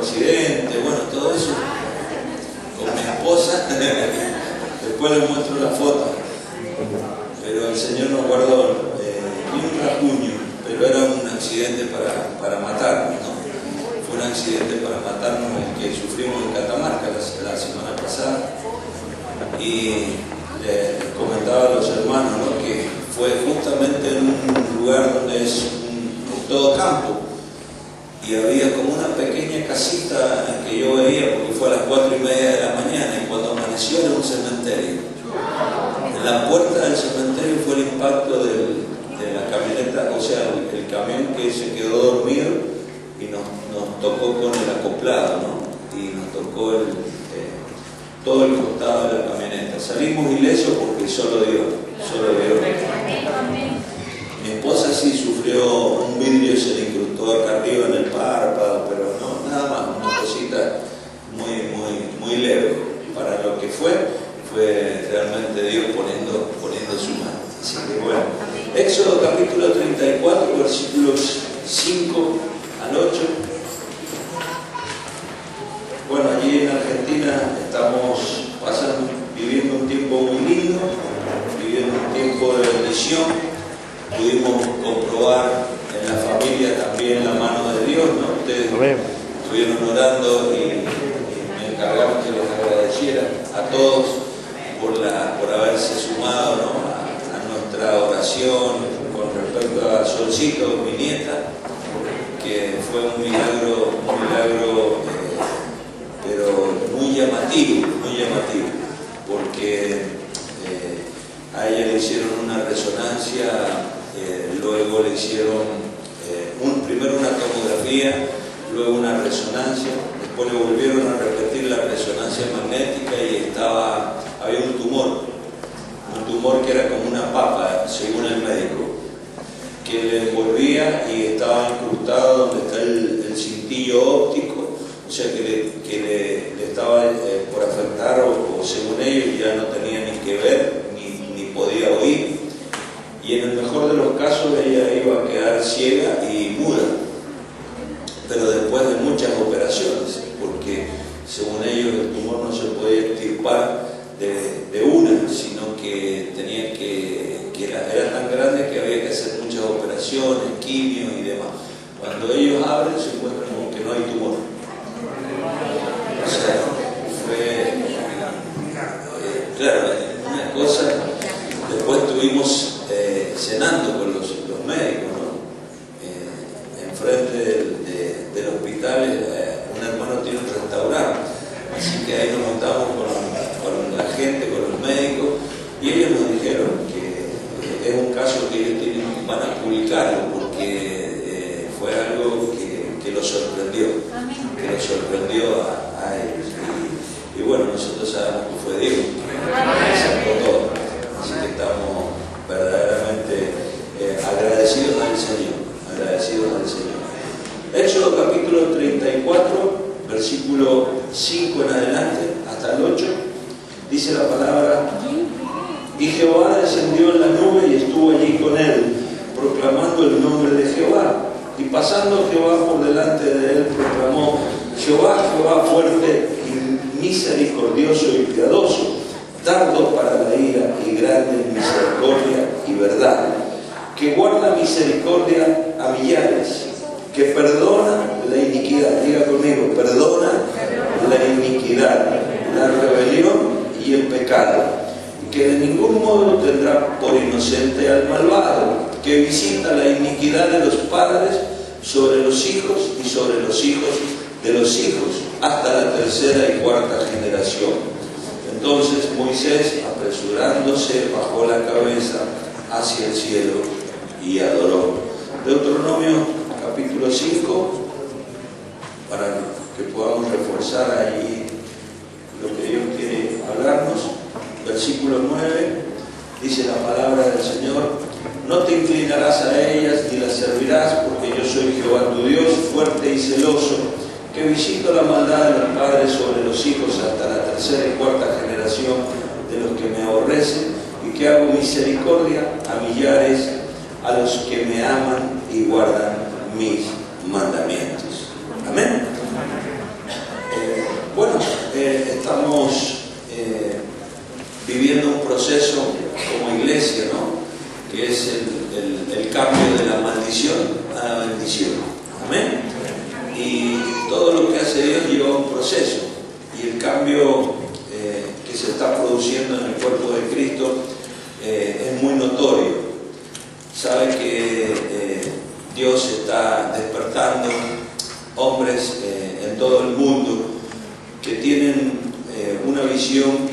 accidente, bueno, todo eso con mi esposa. Después les muestro la foto, pero el Señor nos guardó, ni un rasguño, pero era un accidente para matarnos, ¿no? Fue un accidente para matarnos el que sufrimos en Catamarca la semana pasada. Y les comentaba a los hermanos, ¿no?, que fue justamente en un lugar donde es todo campo, y había como una pequeña casita que yo veía, porque fue a las 4:30 de la mañana, y cuando amaneció era un cementerio. En la puerta del cementerio fue el impacto de la camioneta, o sea, el camión que se quedó dormido y nos tocó con el acoplado, ¿no? Y nos tocó todo el costado de la camioneta. Salimos ilesos porque solo Dios. Mi esposa sí sufrió un vidrio, se le incrustó acá arriba en el párpado, pero no, nada más, una cosita muy leve. Para lo que fue realmente Dios poniendo su mano. Así que bueno, Éxodo capítulo 34, versículos 5 al 8. Bueno, allí en Argentina estamos viviendo un tiempo muy lindo, viviendo un tiempo de bendición. Pudimos comprobar en la familia también la mano de Dios, ¿no? Ustedes estuvieron orando y me encargaron que les agradeciera a todos por haberse sumado, ¿no?, a nuestra oración con respecto a Solcito, mi nieta, que fue un milagro, pero muy llamativo, porque a ella le hicieron una resonancia, luego le hicieron primero una tomografía, luego una resonancia, después le volvieron a repetir la resonancia magnética y había un tumor que era como una papa, según el médico, que le envolvía y estaba incrustado donde está el cintillo óptico, o sea que le estaba por afectar, o según ellos ya no tenía ni que ver, ni podía oír, y en el mejor de los casos ella iba a quedar ciega y muda, pero después de muchas operaciones, porque según ellos el tumor no se podía extirpar de una, sino que era tan grande que había que hacer muchas operaciones, quimio y demás. Cuando ellos abren se encuentran con que no hay tumor. O sea, fue claro, una cosa. Después estuvimos cenando con los médicos, ¿no? Enfrente del hospital, un hermano tiene un restaurante, así que ahí nos juntamos con la gente, con los médicos, y ellos nos dijeron que es un caso que ellos van a publicarlo, porque fue algo que los sorprendió, a ellos. Y bueno, nosotros sabemos que fue Dios que sacó todo, así que estamos verdaderamente agradecidos al Señor. Éxodo capítulo 34, versículo 5 en adelante, hasta el 8, dice la palabra: y Jehová descendió en la nube y estuvo allí con él, proclamando el nombre de Jehová. Y pasando Jehová por delante de él, proclamó: Jehová, Jehová fuerte y misericordioso y piadoso, tardo para la ira y grande en misericordia y verdad, que guarda misericordia a millares, que perdona la iniquidad. Diga conmigo: perdona la iniquidad, la rebelión y el pecado, que de ningún modo tendrá por inocente al malvado, que visita la iniquidad de los padres sobre los hijos y sobre los hijos de los hijos, hasta la tercera y cuarta generación. Entonces Moisés, apresurándose, bajó la cabeza hacia el cielo y adoró. Deuteronomio capítulo 5, para que podamos reforzar allí lo que Dios quiere hablarnos. Versículo 9, dice la palabra del Señor: no te inclinarás a ellas ni las servirás, porque yo soy Jehová tu Dios, fuerte y celoso, que visito la maldad de los padres sobre los hijos hasta la tercera y cuarta generación de los que me aborrecen, y que hago misericordia a millares, a los que me aman y guardan mis mandamientos. Amén. estamos viviendo un proceso como iglesia, ¿no? Que es el cambio de la maldición a la bendición. Amén. Y todo lo que hace Dios lleva un proceso, y el cambio que se está produciendo en el cuerpo de Cristo es muy notorio. Sabe que Dios está despertando hombres en todo el mundo que tienen una visión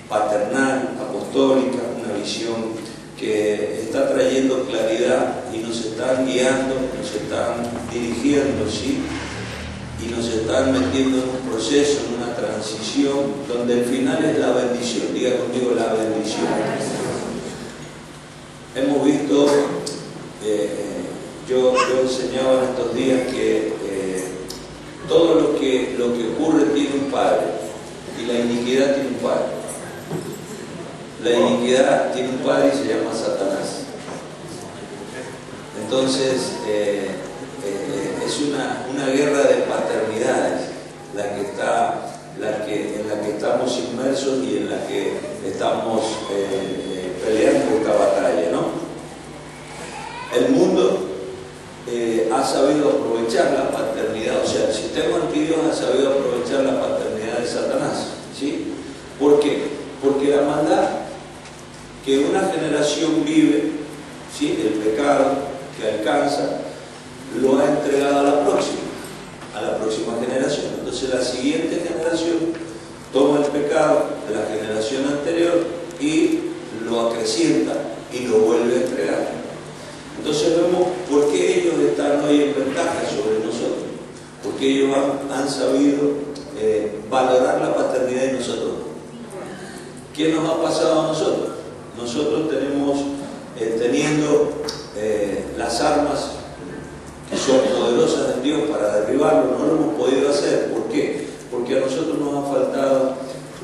paternal, apostólica, una visión que está trayendo claridad y nos están guiando, nos están dirigiendo, ¿sí? Y nos están metiendo en un proceso, en una transición, donde el final es la bendición. Diga conmigo, la bendición. Hemos visto, yo enseñaba en estos días que todo lo que ocurre tiene un padre, y la iniquidad tiene un padre. La iniquidad tiene un padre y se llama Satanás. Entonces, es una guerra de paternidades en la que estamos inmersos y en la que estamos peleando esta batalla, ¿no? El mundo ha sabido aprovechar la paternidad, o sea, el sistema antidios ha sabido aprovechar la paternidad de Satanás, ¿sí? ¿Por qué? Porque la maldad que una generación vive, ¿sí? El pecado que alcanza, lo ha entregado a la próxima generación. Entonces la siguiente generación toma el pecado de la generación anterior y lo acrecienta y lo vuelve a entregar. Entonces vemos por qué ellos están hoy en ventaja sobre nosotros, porque ellos han sabido valorar la paternidad de nosotros. ¿Qué nos ha pasado a nosotros? Nosotros tenemos, teniendo las armas que son poderosas en Dios para derribarlo, no lo hemos podido hacer. ¿Por qué? Porque a nosotros nos ha faltado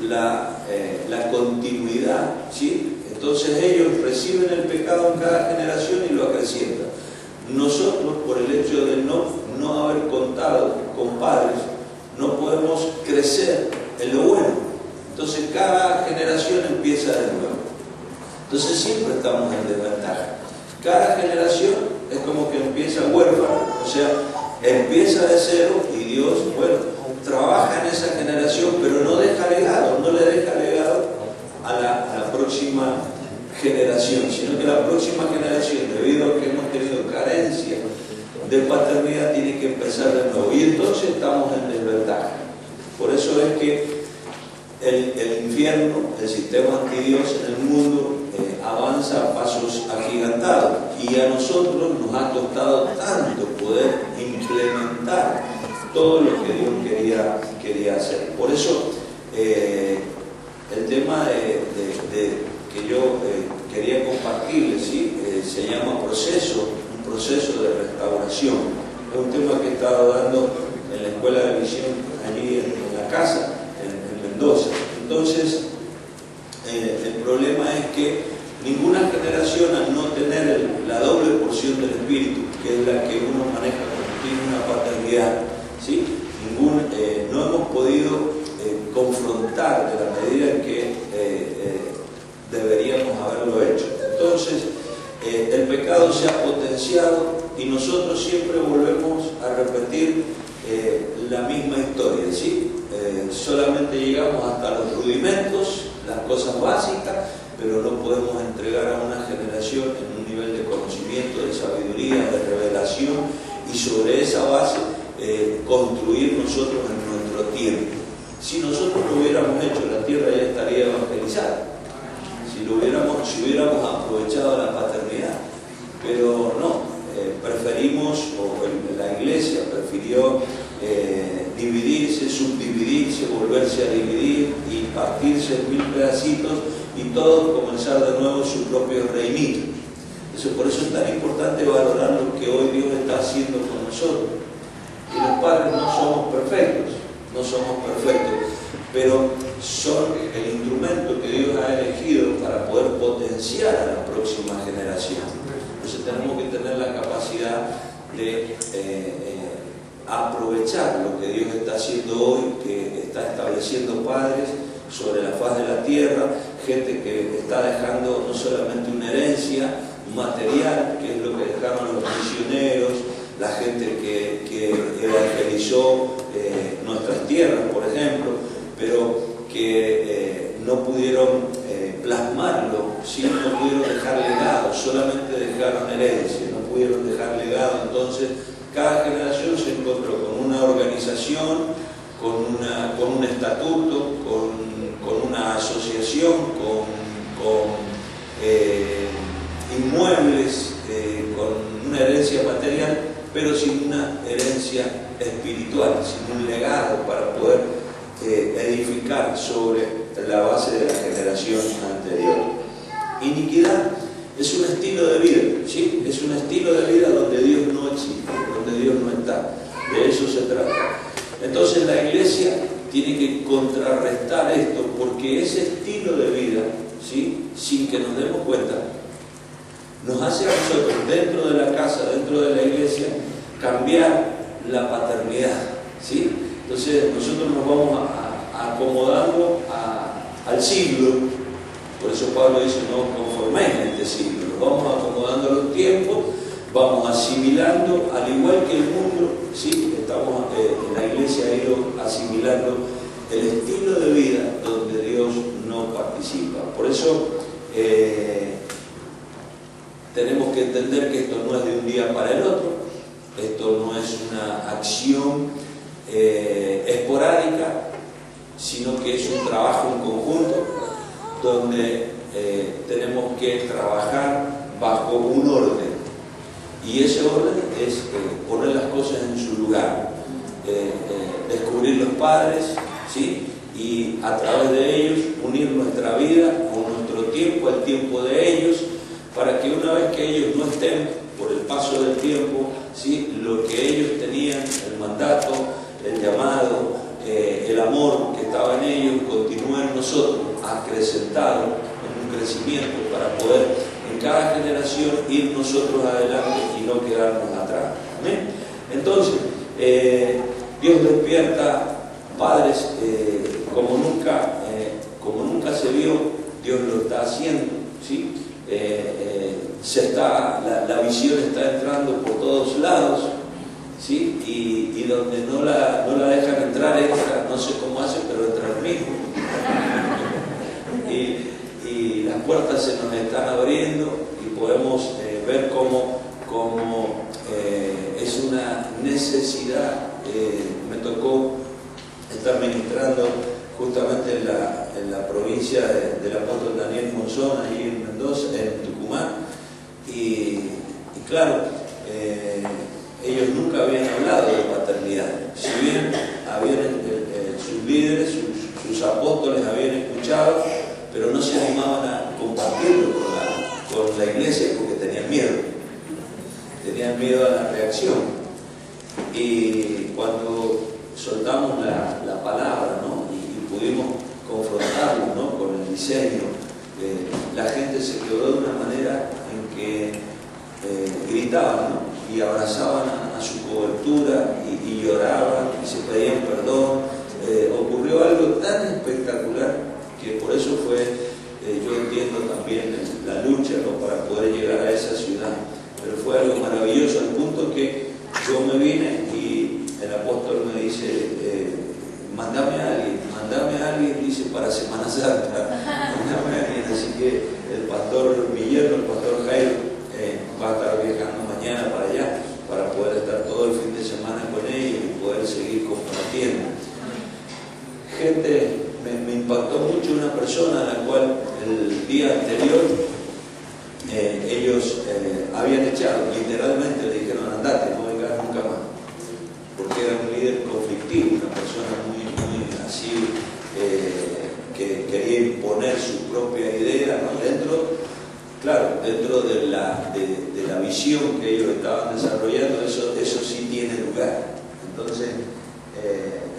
la continuidad, ¿sí? Entonces ellos reciben el pecado en cada generación y lo acrecientan. Nosotros, por el hecho de no haber contado con padres, no podemos crecer en lo bueno. Entonces cada generación empieza de nuevo. Entonces siempre estamos en desventaja. Cada generación es como que empieza huérfano, o sea, empieza de cero y Dios, bueno, trabaja en esa generación, pero no deja legado, no le deja legado a la próxima generación, sino que la próxima generación, debido a que hemos tenido carencia de paternidad, tiene que empezar de nuevo. Y entonces estamos en desventaja. Por eso es que el infierno, el sistema antidios en el mundo, avanza a pasos agigantados, y a nosotros nos ha costado tanto poder implementar todo lo que Dios quería hacer. Por eso el tema que yo quería compartirles, ¿sí? Se llama un proceso de restauración. Es un tema que he estado dando en la Escuela de Visión allí en la casa, en Mendoza. Entonces, el problema es que ninguna generación, al no tener la doble porción del Espíritu, que es la que uno maneja cuando tiene una paternidad, ¿sí? No hemos podido confrontar de la medida en que deberíamos haberlo hecho. Entonces, el pecado se ha potenciado y nosotros siempre volvemos a repetir la misma historia, ¿sí? Solamente llegamos hasta los rudimentos, las cosas básicas, pero no podemos entregar a una generación en un nivel de conocimiento, de sabiduría, de revelación, y sobre esa base construir nosotros en nuestro tiempo. Si nosotros lo hubiéramos hecho, la tierra ya estaría evangelizada, si hubiéramos aprovechado la paternidad, pero no, preferimos, o la iglesia prefirió dividirse, subdividirse, volverse a dividir y partirse en 1000 pedacitos y todos comenzar de nuevo su propio reinito. Entonces, por eso es tan importante valorar lo que hoy Dios está haciendo con nosotros. Y los padres no somos perfectos, pero son el instrumento que Dios ha elegido para poder potenciar a la próxima generación. Entonces tenemos que tener la capacidad de aprovechar lo que Dios está haciendo hoy, que está está estableciendo padres sobre la faz de la tierra, gente que está dejando no solamente una herencia material, que es lo que dejaron los misioneros, la gente que evangelizó nuestras tierras, por ejemplo, pero que no pudieron plasmarlo, ¿sí? No pudieron dejar legado, solamente dejaron herencia, no pudieron dejar legado. Entonces cada generación se encontró con una organización, con un estatuto, con una asociación, con inmuebles, con una herencia material, pero sin una herencia espiritual, sin un legado para poder edificar sobre la base de la generación anterior. Iniquidad es un estilo de vida, ¿sí? Es un estilo de vida donde Dios no existe, donde Dios no está. De eso se trata. Entonces la iglesia tiene que contrarrestar esto, porque ese estilo de vida, ¿sí?, sin que nos demos cuenta, nos hace a nosotros, dentro de la casa, dentro de la iglesia, cambiar la paternidad, ¿sí? Entonces nosotros nos vamos acomodando al siglo. Por eso Pablo dice: no os conforméis a este siglo. Nos vamos acomodando a los tiempos, vamos asimilando, al igual que el mundo, ¿sí? Estamos, la iglesia ha ido asimilando el estilo de vida donde Dios no participa. Por eso tenemos que entender que esto no es de un día para el otro, esto no es una acción esporádica, sino que es un trabajo en conjunto donde tenemos que trabajar bajo un orden, y ese orden es poner las cosas en su lugar, descubrir los padres, ¿sí?, y a través de ellos unir nuestra vida con nuestro tiempo al tiempo de ellos, para que una vez que ellos no estén, por el paso del tiempo, ¿sí?, lo que ellos tenían, el mandato, el llamado, el amor que estaba en ellos, continúe en nosotros, acrecentado en un crecimiento, para poder en cada generación ir nosotros adelante y no quedarnos atrás. ¿Amén? Entonces, Dios despierta padres como nunca se vio. Dios lo está haciendo, ¿sí? La visión está entrando por todos lados, ¿sí? Y donde no la dejan entrar, entra, no sé cómo hace, pero entra el mismo. Y las puertas se nos están abriendo y podemos ver cómo es una necesidad. Me tocó estar ministrando justamente en la provincia del apóstol Daniel Monzón, ahí en Mendoza, en Tucumán, y claro, ellos nunca habían hablado de paternidad. Si bien sus líderes, sus apóstoles habían escuchado, pero no se animaban a compartirlo con la iglesia porque tenían miedo a la reacción. Y cuando soltamos la palabra, ¿no?, y pudimos confrontarlo, ¿no?, con el diseño, la gente se quedó de una manera en que gritaban, ¿no?, y abrazaban a su cobertura y lloraban y se pedían perdón. Ocurrió algo tan espectacular que por eso fue, yo entiendo también la lucha, ¿no?, para poder llegar a esa ciudad, pero fue algo maravilloso, al punto que yo me vine y el apóstol me dice: mándame a alguien, dice, para Semana Santa, mándame a alguien. Así que el pastor Guillermo, el pastor Jairo, va a estar viajando mañana para allá, para poder estar todo el fin de semana con ellos y poder seguir compartiendo. Gente, me impactó mucho una persona a la cual el día anterior ellos habían echado, literalmente le dijeron: andate, no vengas nunca más, porque era un líder conflictivo, una persona muy así, que quería imponer su propia idea, ¿no?, dentro de la visión que ellos estaban desarrollando. Eso sí tiene lugar. Entonces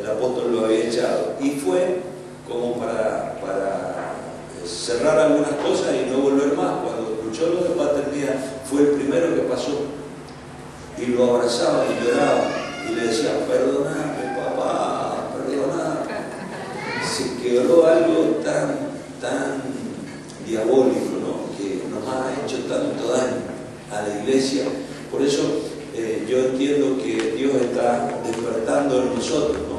el apóstol lo había echado, y fue como para cerrar algunas cosas y no volver más. Cuando escuchó lo de paternidad, fue el primero que pasó y lo abrazaba y lloraba y le decía: perdóname, papá, perdóname. quebró algo tan diabólico, ¿no? Que nos ha hecho tanto daño a la iglesia. Por eso yo entiendo que Dios está despertando en nosotros, ¿no?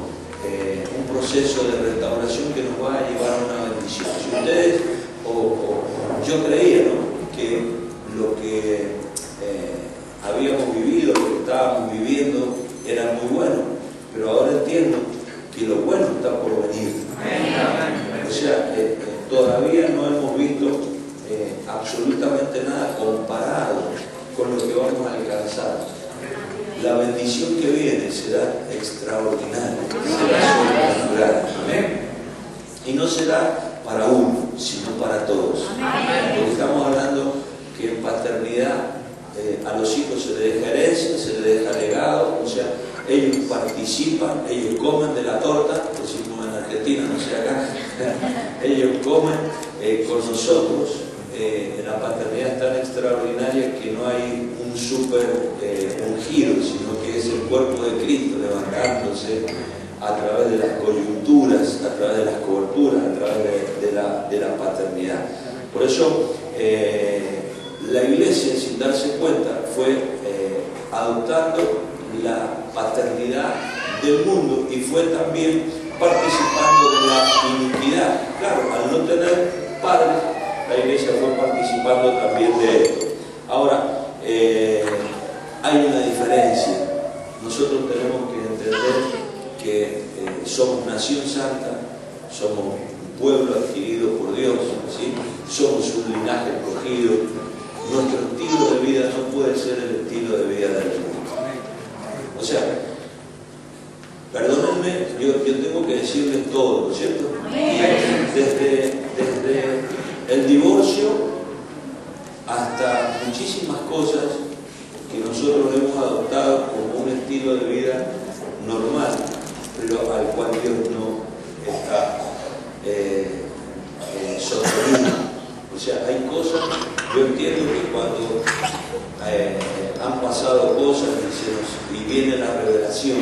Un proceso de restauración que nos va a llevar a una bendición. Si ustedes, yo creía, ¿no? Que lo que habíamos vivido, lo que estábamos viviendo era muy bueno, pero ahora entiendo que lo bueno está por venir. O sea, todavía no hemos visto absolutamente nada comparado con lo que vamos a alcanzar. La bendición que viene será extraordinaria, será sobrenatural. Amén. Y no será para uno, sino para todos. Porque estamos hablando que en paternidad a los hijos se les deja herencia, se les deja legado, o sea, ellos participan, ellos comen de la torta, decimos en Argentina, no sé acá, ellos comen con nosotros. La paternidad es tan extraordinaria que no hay un súper ungido, sino que es el cuerpo de Cristo levantándose a través de las coyunturas, a través de las coberturas, a través de la paternidad. Por eso la iglesia, sin darse cuenta, fue adoptando la paternidad del mundo y fue también participando de la iniquidad. Claro, al no tener padres, la iglesia fue participando también de esto. Ahora, hay una diferencia. Nosotros tenemos que entender que somos nación santa, somos un pueblo adquirido por Dios, ¿sí? Somos un linaje escogido. Nuestro estilo de vida no puede ser el estilo de vida del mundo. O sea, perdónenme, yo tengo que decirles todo, ¿no es cierto? Desde el divorcio hasta muchísimas cosas que nosotros hemos adoptado como un estilo de vida normal, pero al cual Dios no está sostenido. O sea, hay cosas, yo entiendo que cuando han pasado cosas y viene la revelación,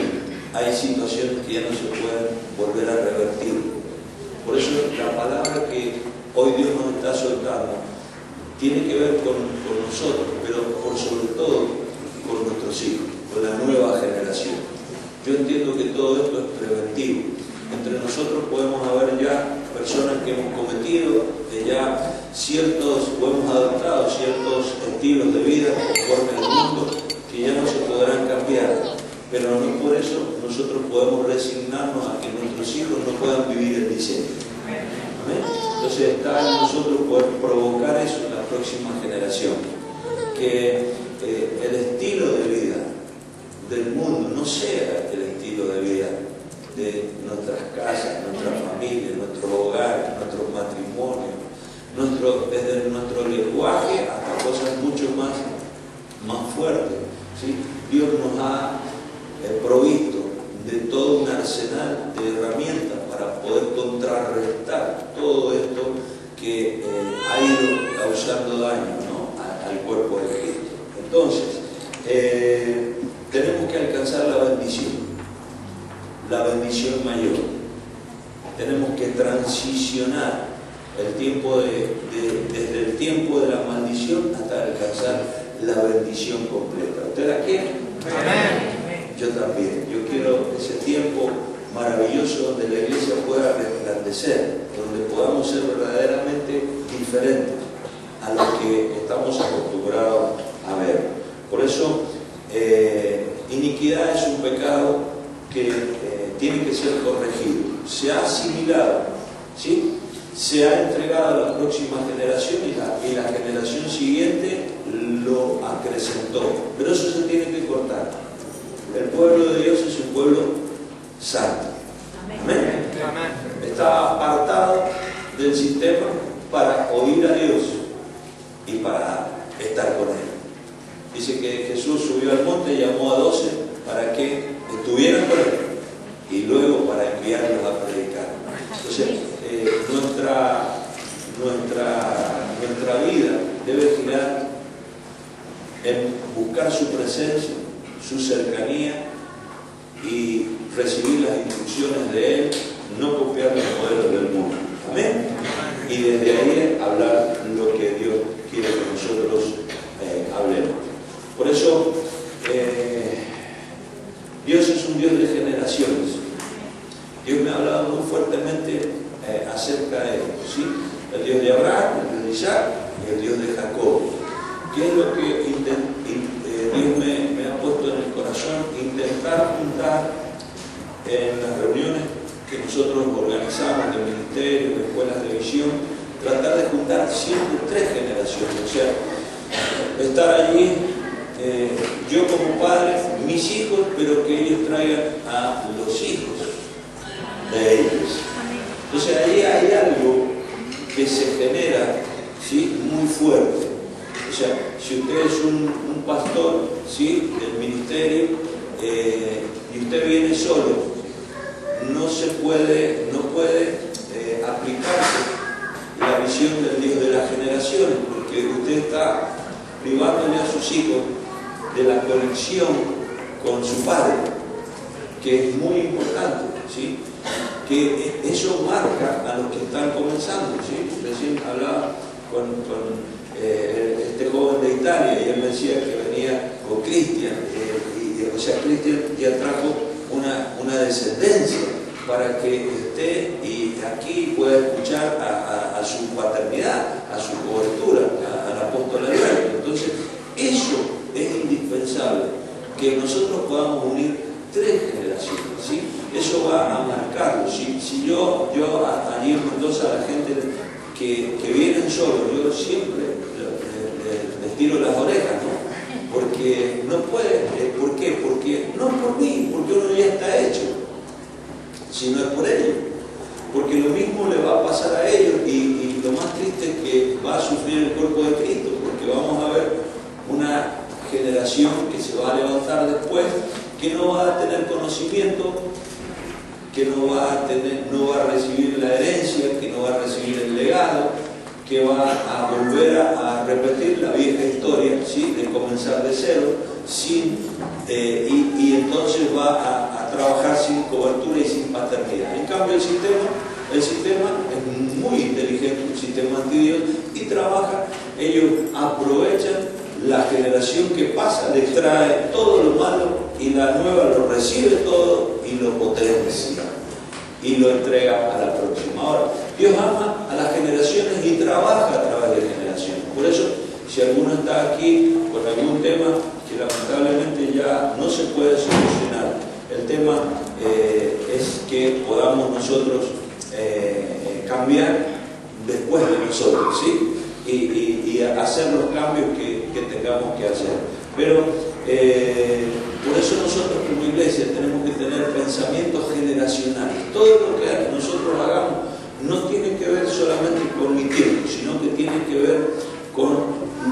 hay situaciones que ya no se pueden volver a revertir. Por eso la palabra que hoy Dios nos está soltando tiene que ver con nosotros, pero por sobre todo con nuestros hijos, con la nueva generación. Yo entiendo que todo esto es preventivo. Entre nosotros podemos haber ya personas que hemos cometido ya ciertos, o hemos adoptado ciertos estilos de vida conforme al mundo que ya no se podrán cambiar, pero no por eso nosotros podemos resignarnos a que nuestros hijos no puedan vivir el diseño. ¿Amén? Entonces está en nosotros poder provocar eso en la próxima generación, que el estilo de vida del mundo no sea el estilo de vida de nuestras casas, nuestra familia, nuestro hogar, nuestros matrimonios, desde nuestro lenguaje hasta cosas mucho más fuertes, ¿sí? Dios nos ha provisto de todo un arsenal de herramientas para poder contrarrestar todo esto que ha ido causando daño, ¿no? al cuerpo de Cristo. Entonces, tenemos que alcanzar la bendición mayor. Tenemos que transicionar el tiempo desde el tiempo de la maldición hasta alcanzar la bendición completa. ¿Usted la quiere? Amén. Yo también. Yo quiero ese tiempo maravilloso donde la iglesia pueda resplandecer, donde podamos ser verdaderamente diferentes a lo que estamos acostumbrados a ver. Por eso, iniquidad es un pecado que tiene que ser corregido. Se ha asimilado, ¿sí? Se ha entregado a la próxima generación y la generación siguiente lo acrecentó. Pero eso se tiene que cortar. El pueblo de Dios es un pueblo santo. Amén. Amén. Está apartado del sistema para oír a Dios y para estar con Él. Dice que Jesús subió al monte y llamó a 12 para que estuvieran con Él y luego para enviarlos a predicar. Entonces, nuestra vida debe girar en buscar su presencia, su cercanía y recibir las instrucciones de Él no copiar los modelos del mundo. Amén. Y desde ahí hablar lo que Dios quiere que nosotros hablemos. Por eso, Dios es un Dios de generaciones. Dios me ha hablado muy fuertemente acerca de esto, ¿sí? El Dios de Abraham, el Dios de Isaac y el Dios de Jacob. ¿Qué es lo que Dios me ha puesto en el corazón? Intentar juntar en las reuniones que nosotros organizamos de ministerios, de escuelas de visión, tratar de juntar siempre 3 generaciones. O sea, estar allí, yo como padre, mis hijos, pero que ellos traigan a los hijos de ellos. Entonces ahí hay algo que se genera, ¿sí?, muy fuerte. O sea, si usted es un pastor, ¿sí?, del ministerio, y usted viene solo, no puede aplicarse la visión del Dios de las generaciones, porque usted está privándole a sus hijos de la conexión con su padre, que es muy importante, ¿sí? Que eso marca a los que están comenzando, ¿sí? Recién hablaba con este joven de Italia y él me decía que venía con Cristian, o sea, Cristian ya trajo una descendencia para que esté y aquí pueda escuchar a su paternidad, a su cobertura, al apóstol Alberto. Entonces, eso es indispensable, que nosotros podamos unir 3 generaciones, ¿sí? Eso va a marcarlo. Si yo allí en Mendoza, a la gente que vienen solos, yo siempre les tiro las orejas, ¿no? Porque no puede. ¿Por qué? Porque no por mí, porque uno ya está hecho, sino es por ellos. Porque lo mismo le va a pasar a ellos y lo más triste es que va a sufrir el cuerpo de Cristo, porque vamos a ver una generación que se va a levantar después, que no va a tener conocimiento, que no va a recibir la herencia, que no va a recibir el legado, que va a volver a repetir la vieja historia, ¿sí?, de comenzar de cero, y entonces va a trabajar sin cobertura y sin paternidad. En cambio el sistema es muy inteligente, un sistema antidios, y trabaja, ellos aprovechan la generación que pasa, les trae todo lo malo y la nueva lo recibe todo y lo potencia y lo entrega a la próxima. Ahora, Dios ama a las generaciones y trabaja a través de generaciones. Por eso, si alguno está aquí con algún tema que lamentablemente ya no se puede solucionar, el tema es que podamos nosotros cambiar después de nosotros, ¿sí? Y hacer los cambios que tengamos que hacer. Pero por eso nosotros como iglesia tenemos que tener pensamientos generacionales. Todo lo que nosotros hagamos no tiene que ver solamente con mi tiempo, sino que tiene que ver con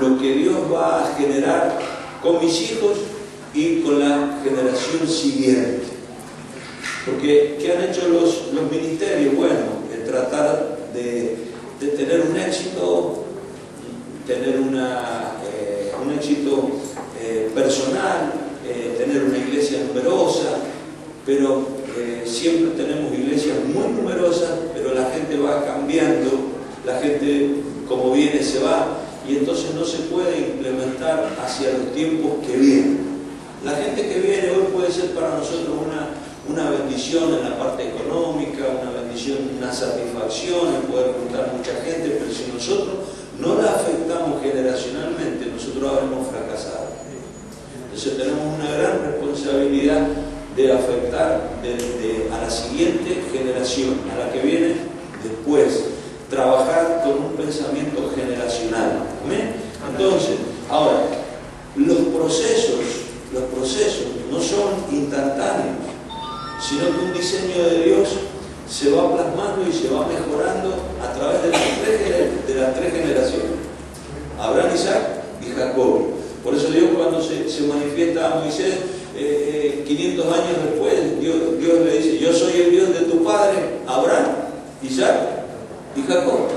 lo que Dios va a generar con mis hijos y con la generación siguiente. Porque ¿qué han hecho los ministerios? Bueno, tratar de tener un éxito, tener un éxito personal, tener una iglesia numerosa, pero siempre tenemos iglesias muy numerosas, pero la gente va cambiando, la gente como viene se va, y entonces no se puede implementar hacia los tiempos que vienen. La gente que viene hoy puede ser para nosotros una bendición en la parte económica, una bendición, una satisfacción en poder juntar mucha gente, pero si nosotros no la afectamos generacionalmente, nosotros habremos fracasado. Entonces tenemos una gran responsabilidad de afectar a la siguiente generación, a la que viene después, trabajar con un pensamiento generacional. ¿Amén? Entonces, ahora, los procesos no son instantáneos, sino que un diseño de Dios se va plasmando y se va mejorando a través de las tres generaciones: Abraham, Isaac y Jacob. Por eso Dios, cuando se manifiesta a Moisés 500 años después, Dios le dice: yo soy el Dios de tu padre Abraham, Isaac y Jacob.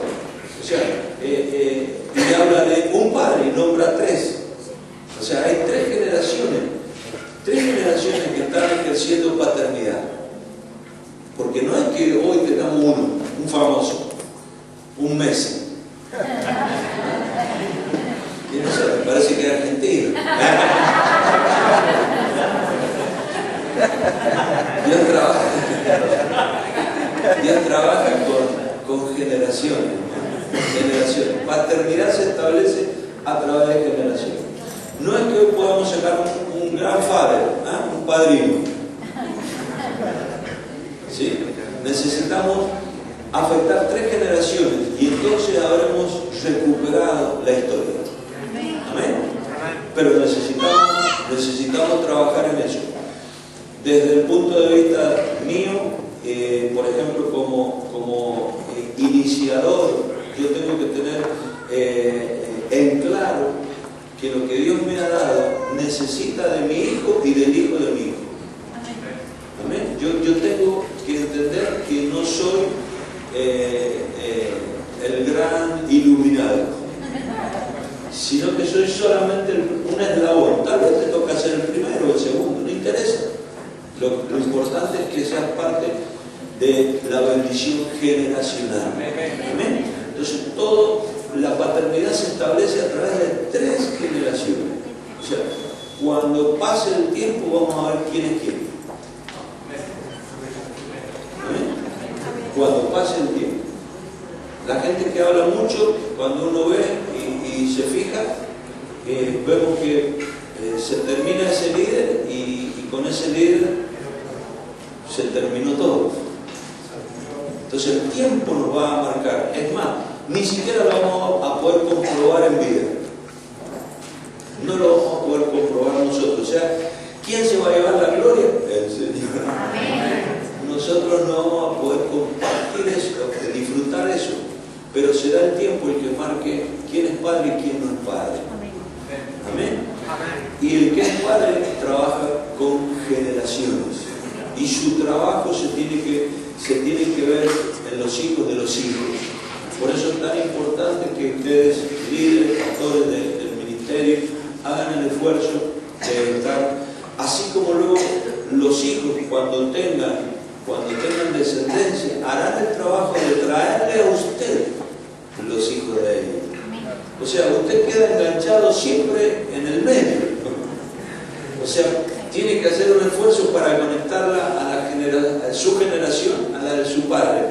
O sea, y habla de un padre y nombra 3. O sea, hay 3 generaciones que están ejerciendo paternidad. Porque no es que hoy necesitamos uno, un famoso, un Messi. Y no sé, me parece que es argentino. Dios trabaja con generaciones. Paternidad se establece a través de generaciones. No es que hoy podamos sacar un grandfather, un padrino. ¿Sí? Necesitamos afectar 3 generaciones y entonces habremos recuperado la historia. Amén. Pero necesitamos trabajar en eso. Desde el punto de vista mío, por ejemplo, como iniciador, yo tengo que tener en claro que lo que Dios me ha dado necesita de mi hijo y del hijo de mi hijo. Amén. Yo tengo que entender que no soy el gran iluminado, sino que soy solamente un eslabón. Tal vez te toca ser el primero o el segundo, no interesa. Lo importante es que seas parte de la bendición generacional. Amén. Entonces, la paternidad se establece a través de 3 generaciones. O sea, cuando pase el tiempo vamos a ver quién es quién. Amén. Cuando pase el tiempo. La gente que habla mucho, cuando uno ve y se fija, vemos que se termina ese líder y con ese líder se terminó todo. Entonces el tiempo nos va a marcar. Es más, ni siquiera lo vamos a poder comprobar en vida. No lo vamos a poder comprobar nosotros. O sea, ¿quién se va a llevar la gloria? El Señor. Nosotros no vamos a poder compartir eso, disfrutar eso. Pero será el tiempo el que marque quién es padre y quién no es padre. Amén. Y el que es padre trabaja con generaciones. Y su trabajo se tiene que ver en los hijos de los hijos. Por eso es tan importante que ustedes, líderes, pastores del ministerio, hagan el esfuerzo de estar, así como luego los hijos cuando tengan descendencia, harán el trabajo de traerle a usted los hijos de ellos. O sea, usted queda enganchado siempre en el medio. O sea, tiene que hacer un esfuerzo para conectarla a su generación, a la de su padre,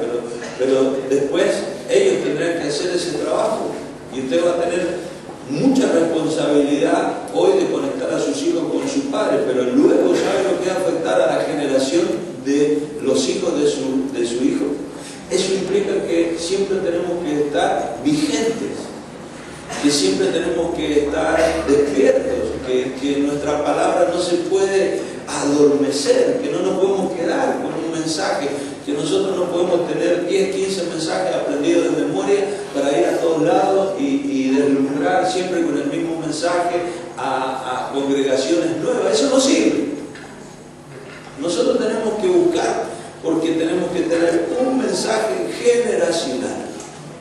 pero después ellos tendrán que hacer ese trabajo y usted va a tener mucha responsabilidad hoy de conectar a sus hijos con su padre, pero luego sabe lo que va a afectar a la generación de los hijos de su hijo. Eso implica que siempre tenemos que estar vigentes, que siempre tenemos que estar despiertos, que nuestra palabra no se puede adormecer, que no nos podemos quedar con un mensaje, que nosotros no podemos tener 10, 15 mensajes aprendidos de memoria para ir a todos lados y deslumbrar siempre con el mismo mensaje a congregaciones nuevas. Eso no sirve. Nosotros tenemos que buscar, porque tenemos que tener un mensaje generacional,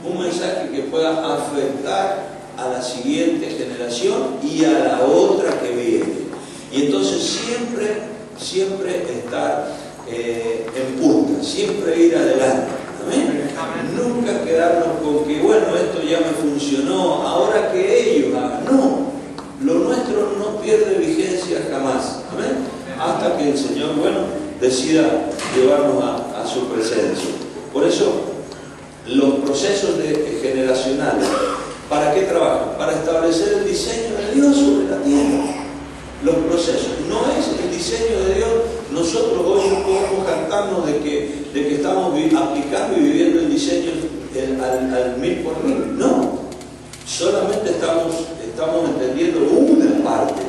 un mensaje que pueda afectar a la siguiente generación y a la otra que viene. Y entonces siempre estar en punta, siempre ir adelante. ¿Amén? Nunca quedarnos con que, bueno, esto ya me funcionó, ahora que ellos hagan. No, lo nuestro no pierde vigencia jamás. ¿Amén? Hasta que el Señor, decida llevarnos a su presencia. Por eso, los procesos generacionales, ¿para qué trabajan? Para establecer el diseño de Dios sobre la tierra. Los procesos, no es el diseño de Dios. Nosotros hoy no podemos jactarnos de que estamos aplicando y viviendo el diseño al 1000%. No, solamente estamos entendiendo una parte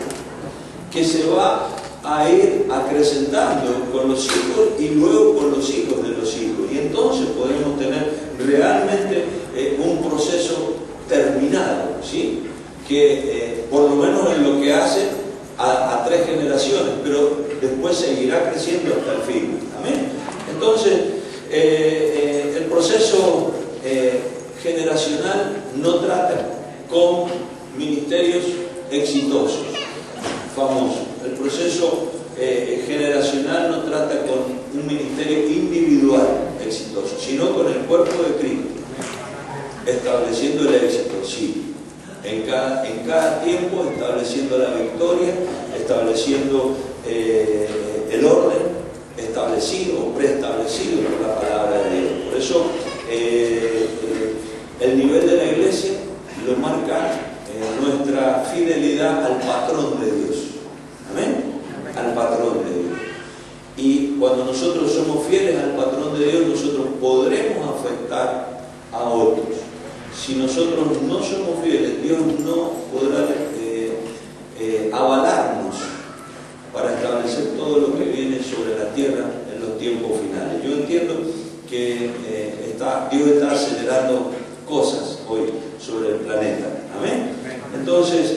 que se va a ir acrecentando con los hijos y luego con los hijos de los hijos. Y entonces podemos tener realmente un proceso terminado, ¿sí? Que por lo menos en lo que hace a 3 generaciones, pero después seguirá creciendo hasta el fin. ¿Amén? Entonces, el proceso generacional no trata con ministerios exitosos, famosos. El proceso generacional no trata con un ministerio individual exitosos, sino con el cuerpo de Cristo, estableciendo el éxito, sí, en cada tiempo, estableciendo la victoria, estableciendo el orden, establecido o preestablecido por la palabra de Dios. Por eso el nivel de la iglesia lo marca nuestra fidelidad al patrón de Dios. Amén. Al patrón de Dios. Y cuando nosotros somos fieles al patrón de Dios, nosotros podremos afectar a otros. Si nosotros no somos fieles, Dios no podrá avalarnos para establecer todo lo que viene sobre la tierra en los tiempos finales. Yo entiendo que Dios está acelerando cosas hoy sobre el planeta. Amén. Entonces,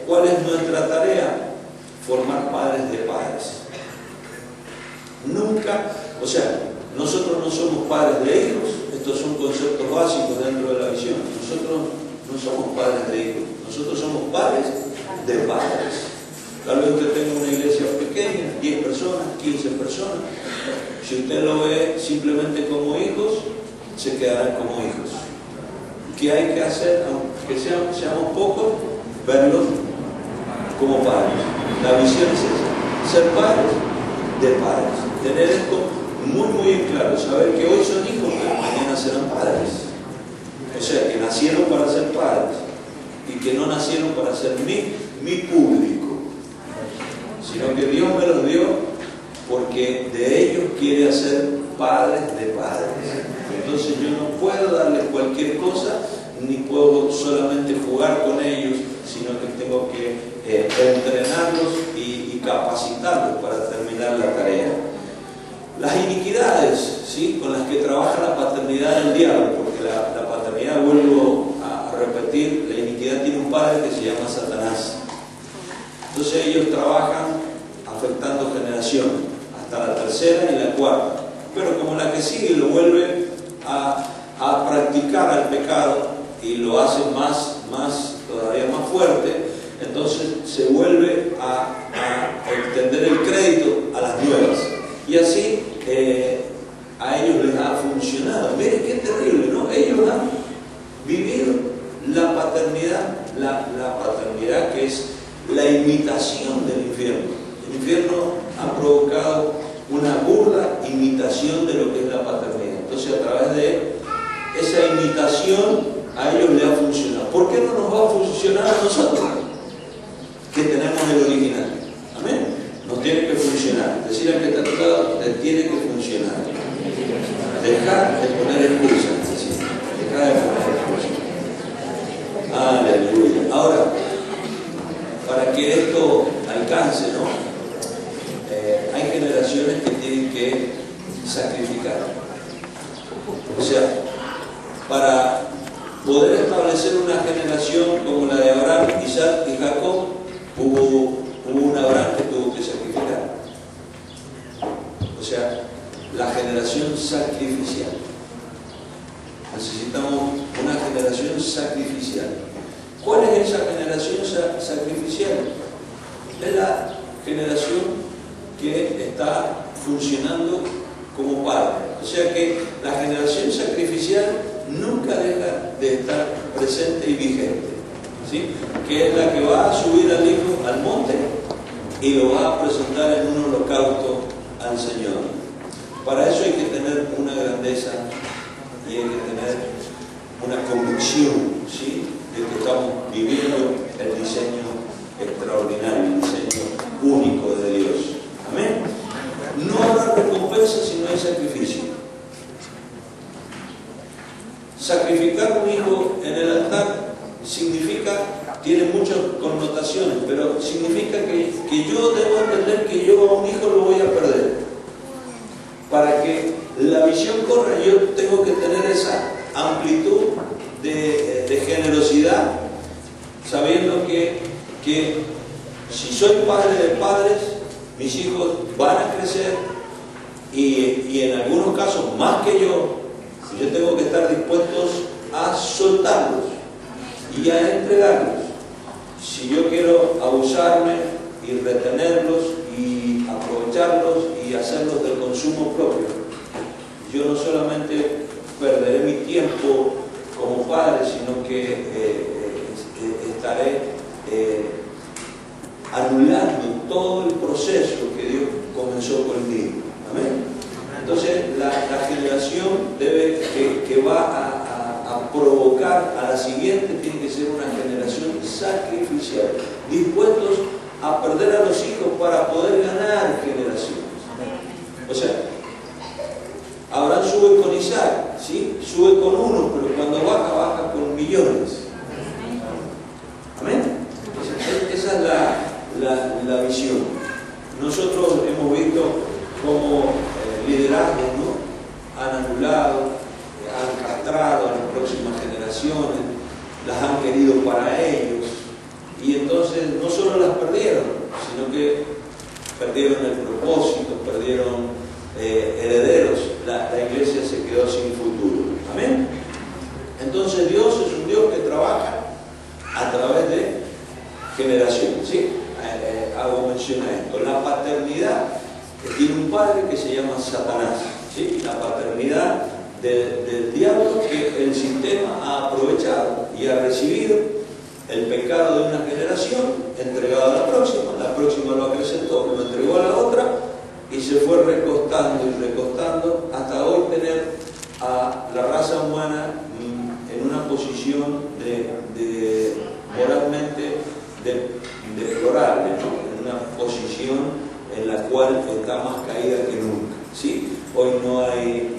¿cuál es nuestra tarea? Formar padres de padres. Nunca, o sea, nosotros no somos padres de hijos. Estos son conceptos básicos dentro de la visión. Nosotros no somos padres de hijos, nosotros somos padres de padres. Tal vez usted tenga una iglesia pequeña, 10 personas, 15 personas. Si usted lo ve simplemente como hijos, se quedarán como hijos. ¿Qué hay que hacer? Aunque seamos pocos, verlos como padres. La visión es esa, ser padres de padres. Tener esto muy en claro, saber que hoy son hijos, pero mañana serán padres. O sea, que nacieron para ser padres y que no nacieron para ser mi público, sino que Dios me los dio porque de ellos quiere hacer padres de padres. Entonces yo no puedo darles cualquier cosa, ni puedo solamente jugar con ellos, sino que tengo que entrenarlos y capacitarlos para terminar la tarea. Las iniquidades, ¿sí?, con las que trabaja la paternidad del diablo, porque la paternidad, vuelvo a repetir, la iniquidad tiene un padre que se llama Satanás. Entonces ellos trabajan afectando generaciones, hasta la tercera y la cuarta. Pero como la que sigue lo vuelve a practicar al pecado y lo hace todavía más fuerte, entonces se vuelve a extender el crédito a las nuevas. Y así a ellos les ha funcionado. Miren qué terrible, ¿no? Ellos han vivido la paternidad, la paternidad que es la imitación del infierno. El infierno ha provocado una burda imitación de lo que es la paternidad. Entonces, a través de esa imitación, a ellos les ha funcionado. ¿Por qué no nos va a funcionar a nosotros? Que tenemos el original. Amén. Nos tiene que funcionar. Decir al que está tocado, te tiene que funcionar. Dejar de poner excusas. Dejar de poner excusas. Aleluya. Ahora, para que esto alcance, ¿no? Hay generaciones que tienen que sacrificar. O sea, para poder establecer una generación como la de Abraham, Isaac y Jacob, hubo un Abraham que tuvo que sacrificar. O sea, la generación sacrificial. Necesitamos una generación sacrificial. ¿Cuál es esa generación sacrificial? Es la generación que está funcionando como padre. O sea que la generación sacrificial nunca deja de estar presente y vigente, ¿sí? Que es la que va a subir al hijo al monte y lo va a presentar en un holocausto al Señor. Para eso hay que tener una grandeza y hay que tener una convicción, ¿sí?, de que estamos viviendo el diseño extraordinario, el diseño único de Dios. Amén. No habrá recompensa si no hay sacrificio. Sacrificar un hijo en el altar tiene muchas connotaciones, pero significa que yo debo entender que yo a un hijo lo voy a perder. Para que la visión corra, yo tengo que tener esa amplitud de generosidad, sabiendo que si soy padre de padres, mis hijos van a crecer y en algunos casos más que yo tengo que estar dispuestos a soltarlos y a entregarlos. Si yo quiero abusarme y retenerlos y aprovecharlos y hacerlos del consumo propio, yo no solamente perderé mi tiempo como padre, sino que estaré anulando todo el proceso que Dios comenzó conmigo. Amén. Entonces la generación que va a provocar a la siguiente tiene que ser una generación sacrificial, dispuestos a perder a los hijos para poder ganar generaciones. O sea, Abraham sube con Isaac, ¿sí? Sube con uno, pero cuando baja con millones. Amén. Esa es la visión. Nosotros hemos visto cómo liderazgos, ¿no?, han anulado, han castrado a las próximas generaciones, las han querido para ellos, y entonces no solo las perdieron, sino que perdieron el propósito, perdieron herederos. La iglesia se quedó sin futuro. Amén. Entonces Dios es un Dios que trabaja a través de generaciones, ¿sí? Hago mención a esto. La paternidad, que tiene un padre que se llama Satanás, ¿sí? La paternidad del diablo, que el sistema ha aprovechado y ha recibido el pecado de una generación, entregado a la próxima lo acrecentó, lo entregó a la otra, y se fue recostando y recostando hasta hoy tener a la raza humana en una posición de moralmente deplorable, ¿no?, en una posición en la cual está más caída que nunca, ¿sí? Hoy no hay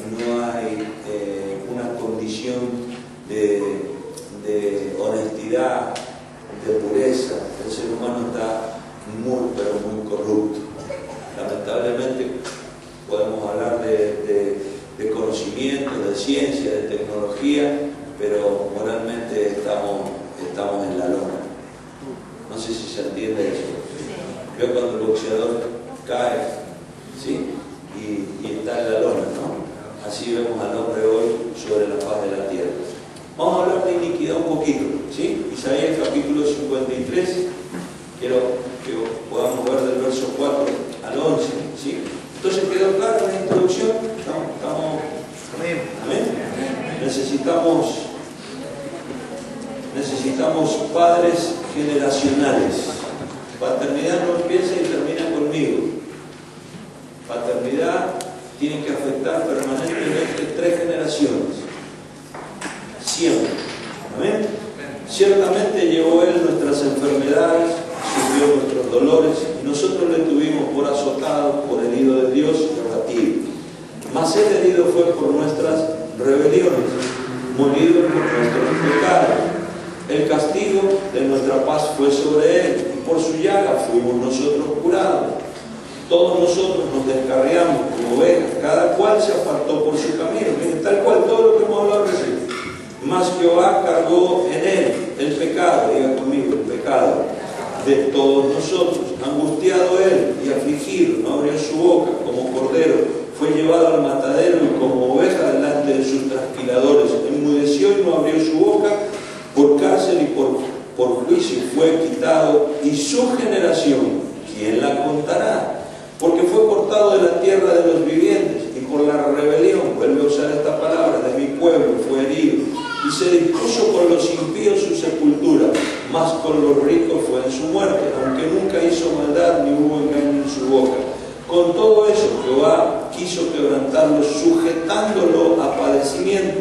una condición de honestidad, de pureza. El ser humano está muy, pero muy corrupto. Lamentablemente podemos hablar de conocimiento, de ciencia, de tecnología, pero moralmente estamos en la lona. No sé si se entiende eso. Veo cuando el boxeador cae, ¿sí?, y está en la lona, ¿no? Así vemos al hombre hoy sobre la faz de la tierra. Vamos a hablar de iniquidad un poquito, ¿sí? Isaías capítulo 53, quiero que podamos ver del verso 4 al 11, ¿sí? Entonces, ¿quedó clara la introducción? ¿Estamos? ¿Amén? Necesitamos padres generacionales. Paternidad no empieza y termina conmigo. Paternidad tiene que afectar permanentemente 3 generaciones. Siempre. ¿Amén? Ciertamente llevó Él nuestras enfermedades, sufrió nuestros dolores, y nosotros le tuvimos por azotado, por herido de Dios y abatido. Mas Él herido fue por nuestras rebeliones, molido por nuestros pecados. El castigo de nuestra paz fue sobre Él, y por su llaga fuimos nosotros curados. Todos nosotros nos descarriamos como ovejas, cada cual se apartó por su camino. Miren, tal cual todo lo que hemos hablado recién. Mas Jehová cargó en Él el pecado, diga conmigo, el pecado de todos nosotros. Angustiado Él y afligido, no abrió su boca, como cordero fue llevado al matadero, y como oveja delante de sus trasquiladores enmudeció y no abrió su boca. Por cárcel y por juicio fue quitado, y su generación, ¿quién la contará? Porque fue cortado de la tierra de los vivientes, y por la rebelión, vuelve a usar esta palabra, de mi pueblo fue herido, y se dispuso con los impíos su sepultura, mas con los ricos fue en su muerte, aunque nunca hizo maldad ni hubo engaño en su boca. Con todo eso Jehová quiso quebrantarlo, sujetándolo a padecimiento,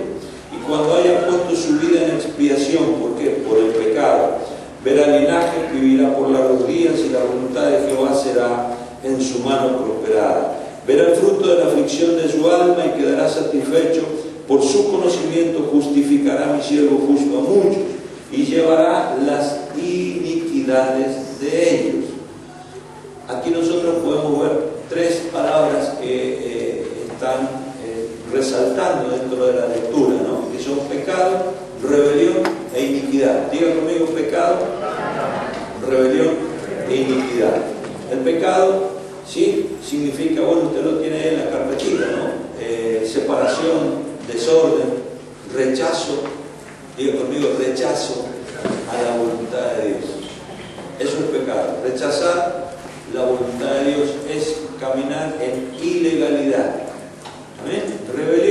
y cuando haya puesto su vida en expiación, ¿por qué? Por el pecado, verá linaje, vivirá por largos días, y la voluntad de Jehová será en su mano prosperada. Verá el fruto de la aflicción de su alma y quedará satisfecho. Por su conocimiento justificará mi siervo justo a muchos, y llevará las iniquidades de ellos. Aquí nosotros podemos ver 3 palabras que están resaltando dentro de la lectura, ¿no?, que son pecado, rebelión e iniquidad. Diga conmigo: pecado, rebelión e iniquidad. El pecado, sí, significa, bueno, usted lo tiene en la carpetita, ¿no? Separación, desorden, rechazo. Diga conmigo: rechazo a la voluntad de Dios. Eso es pecado. Rechazar la voluntad de Dios es caminar en ilegalidad. ¿Amén? Rebelión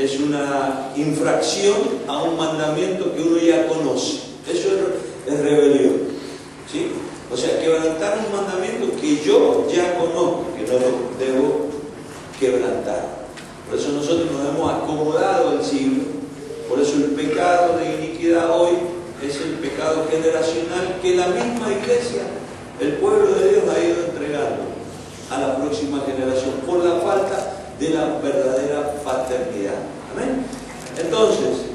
es una infracción a un mandamiento que uno ya conoce. Eso es rebelión, ¿sí? O sea, quebrantar un mandamiento que yo ya conozco, que no lo debo quebrantar. Por eso nosotros nos hemos acomodado al siglo. Por eso el pecado de iniquidad hoy es el pecado generacional que la misma iglesia, el pueblo de Dios, ha ido entregando a la próxima generación por la falta de la verdadera paternidad. ¿Amén? Entonces,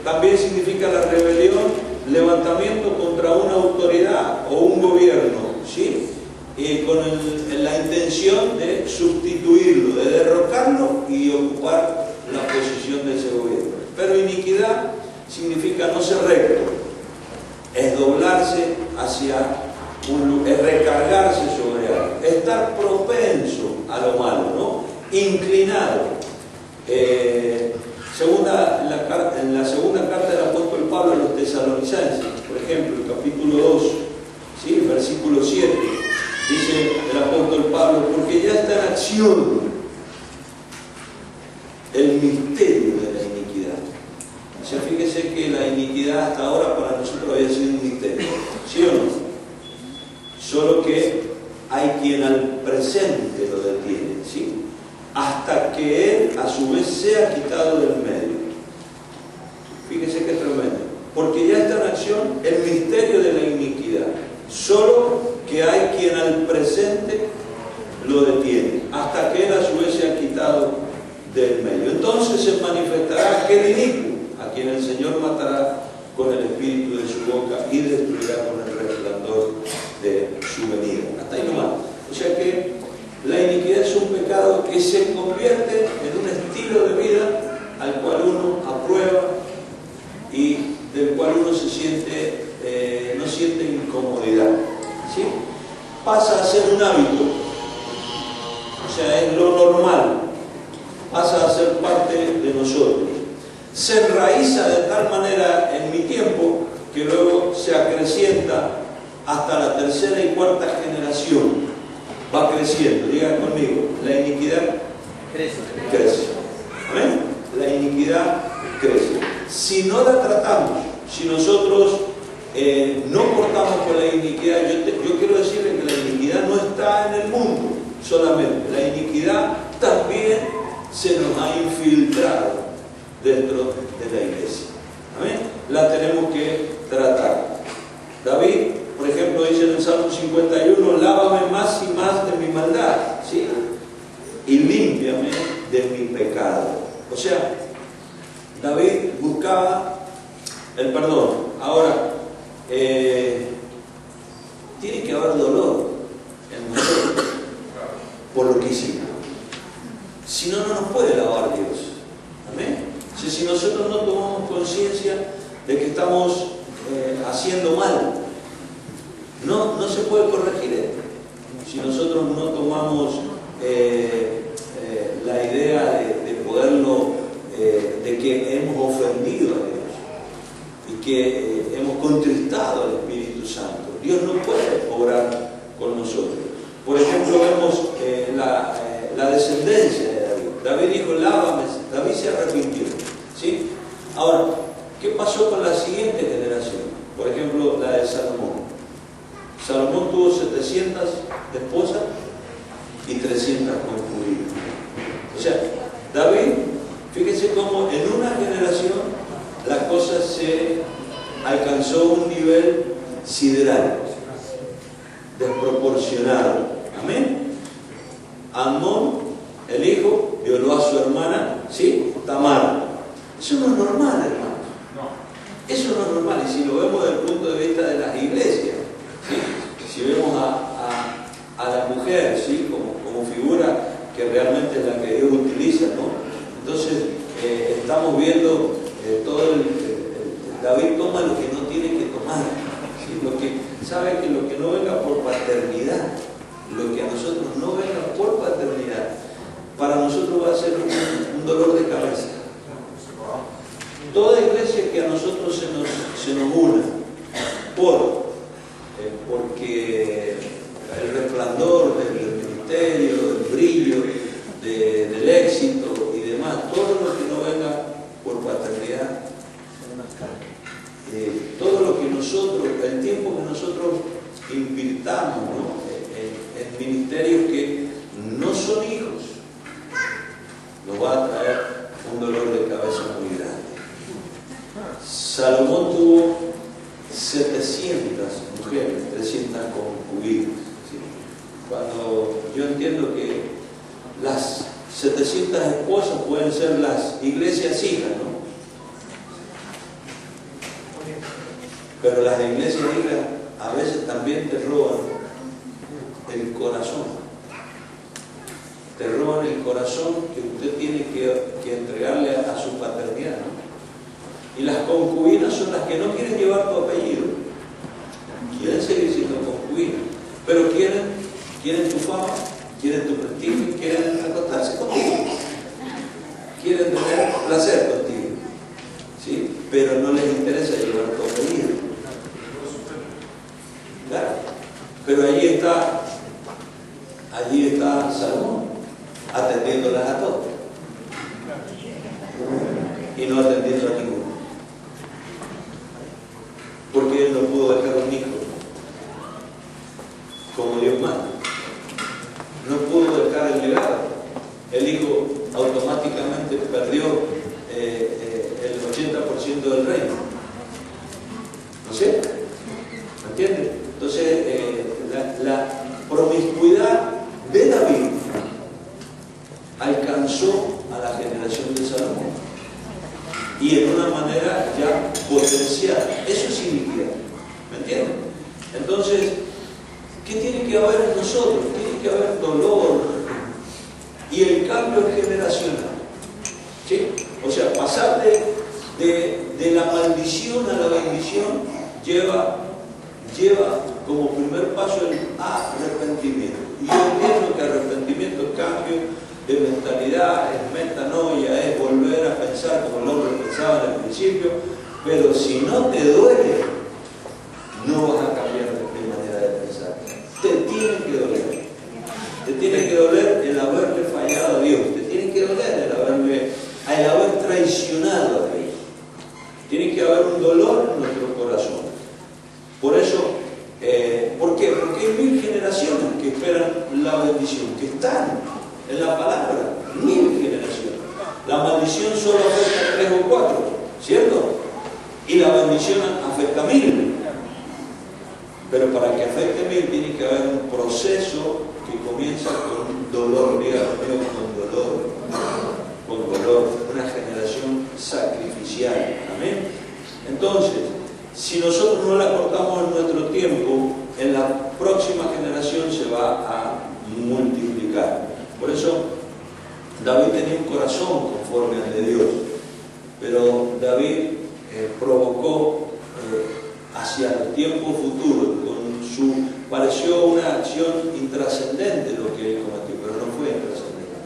también significa la rebelión, levantamiento contra una autoridad o un gobierno, ¿sí? Con la intención de sustituirlo, de derrocarlo y ocupar la posición de ese gobierno. Pero iniquidad significa no ser recto, es doblarse hacia es recargarse sobre algo, estar propenso a lo malo, ¿no? Inclinado. En la segunda carta del apóstol Pablo a los tesalonicenses, por ejemplo, el capítulo 2, ¿sí? Versículo 7, dice el apóstol Pablo: porque ya está en acción el misterio de la iniquidad. O sea, fíjese que la iniquidad hasta ahora para nosotros había sido un misterio, ¿sí o no? Solo que hay quien al presente lo detiene, ¿sí? Hasta que él a su vez sea quitado del medio. Fíjese que tremendo. Porque ya está en acción el misterio de la iniquidad. Solo que hay quien al presente lo detiene, hasta que él a su vez sea quitado del medio. Entonces se manifestará aquel inicuo, a quien el Señor matará con el espíritu de su boca y destruirá con el resplandor de su venida. Hasta ahí nomás. O sea que la iniquidad es un pecado que se convierte en un estilo de vida al cual uno aprueba y del cual uno se siente, no siente incomodidad, ¿sí? Pasa a ser un hábito, o sea, es lo normal, pasa a ser parte de nosotros. Se enraiza de tal manera en mi tiempo que luego se acrecienta hasta la tercera y cuarta generación. Va creciendo, digan conmigo, la iniquidad crece. ¿Amén? La iniquidad crece. Si no la tratamos, si nosotros no cortamos con la iniquidad, yo quiero decirles que la iniquidad no está en el mundo solamente, la iniquidad también se nos ha infiltrado dentro de la iglesia. ¿Amén? La tenemos que tratar. David, por ejemplo, dice en el Salmo 51: lávame más y más de mi maldad, ¿sí? Y límpiame de mi pecado. O sea, David buscaba el perdón. Ahora, tiene que haber dolor en nosotros por lo que hicimos. Si no, no nos puede lavar Dios. ¿Amén? Si nosotros no tomamos conciencia de que estamos haciendo mal, no se puede corregir esto. Si nosotros no tomamos la idea de poderlo, de que hemos ofendido a Dios y que hemos contristado al Espíritu Santo, Dios no puede obrar con nosotros. Por ejemplo, vemos la descendencia de David. David dijo: lávame. David se arrepintió, ¿sí? Ahora, ¿qué pasó con la siguiente generación? Por ejemplo, la de Salomón. Salomón tuvo 700 esposas y 300 concubinas. O sea, David, fíjense cómo en una generación la cosa se alcanzó un nivel sideral, desproporcionado. Amén. Amnón, el hijo, violó a su hermana, ¿sí? Tamar. Eso no es normal, hermano. Eso no es normal. Y si lo vemos desde el punto de vista de las iglesias, ¿sí? Si vemos a la mujer, ¿sí? como figura que realmente es la que Dios utiliza, ¿no? Entonces estamos viendo todo David toma lo que no tiene que tomar, ¿sí? Lo que sabe que lo que no venga por paternidad, lo que a nosotros no venga por paternidad, para nosotros va a ser un dolor de cabeza. Toda iglesia que a nosotros se nos una porque el resplandor del ministerio, el brillo del éxito y demás, todo lo cuando yo entiendo que las 700 esposas pueden ser las iglesias hijas, ¿no? Pero las iglesias hijas a veces también te roban el corazón. Te roban el corazón que usted tiene que entregarle a su paternidad, ¿no? Y las concubinas son las que no quieren llevar tu apellido. Quieren seguir siendo concubinas, pero quieren tu fama, quieren tu prestigio, quieren acostarse contigo, quieren tener placer contigo, ¿sí? Pero no les interesa llevar tu apellido. Claro. Pero allí está Salomón, atendiéndolas a todas y no atendiendo a ninguno, porque él no pudo dejar un hijo como Dios manda. No pudo dejar el legado. El hijo automáticamente perdió el 80% del reino. ¿No sé? ¿Me entiendes? Entonces, la promiscuidad de David alcanzó a la generación de Salomón, y en una manera ya potencial. Eso es iniquidad. ¿Me entiendes? Entonces, ¿qué tiene que haber en nosotros? Tiene que haber dolor, y el cambio es generacional, ¿sí? O sea, pasar de la maldición a la bendición lleva como primer paso el arrepentimiento. Y yo entiendo que arrepentimiento es cambio de mentalidad, es metanoia, es volver a pensar como el hombre pensaba en el principio, pero si no te duele, no vas a cambiar de manera de pensar. Te tiene que doler. Te tiene que doler el haberle fallado a Dios. Te tiene que doler el haber traicionado a Dios. Tiene que haber un dolor en nuestro corazón. Por eso, ¿por qué? Porque hay 1000 generaciones que esperan la bendición, que están en la palabra. 1000 generaciones. La maldición solo afecta a 3 o 4, ¿cierto? Y la bendición afecta a 1000. Pero para que afecte a 1000 tiene que haber un proceso que comienza con dolor, diga con dolor, una generación sacrificial. Amén. Entonces, si nosotros no la cortamos en nuestro tiempo, en la próxima generación se va a multiplicar. Por eso David tenía un corazón conforme al de Dios, pero David provocó hacia el tiempo futuro, pareció una acción intrascendente lo que él cometió, pero no fue intrascendente.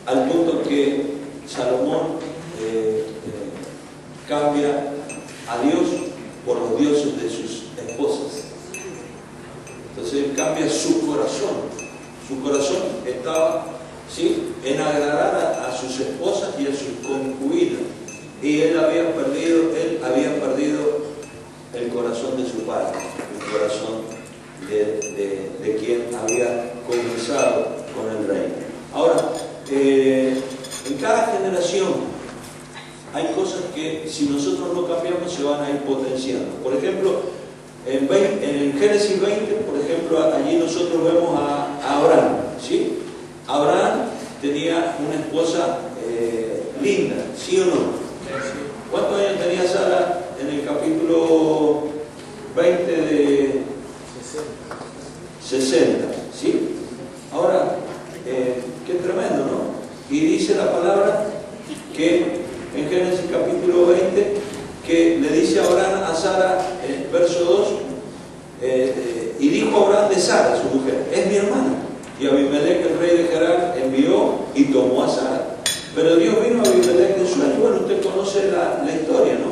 Al punto que Salomón cambia a Dios por los dioses de sus esposas. Entonces él cambia su corazón. Su corazón estaba, ¿sí?, en agradar a sus esposas y a sus concubinas. Y él había perdido el corazón de su padre, el corazón de quien había comenzado con el reino. Ahora, en cada generación hay cosas que si nosotros no cambiamos se van a ir potenciando. Por ejemplo, en el Génesis 20, por ejemplo, allí nosotros vemos a Abraham, ¿sí? Abraham tenía una esposa linda, ¿sí o no? ¿Cuántos años tenía Sara en el capítulo 20 de 60? ¿Sí? Ahora, qué tremendo, ¿no? Y dice la palabra que en Génesis capítulo 20, que le dice Abraham a Sara, verso 2, y dijo Abraham de Sara, su mujer, es mi hermana. Y Abimelech, el rey de Gerar, envió y tomó a Sara. Pero Dios vino a Abimelech en sueño. Bueno, usted conoce la historia, ¿no?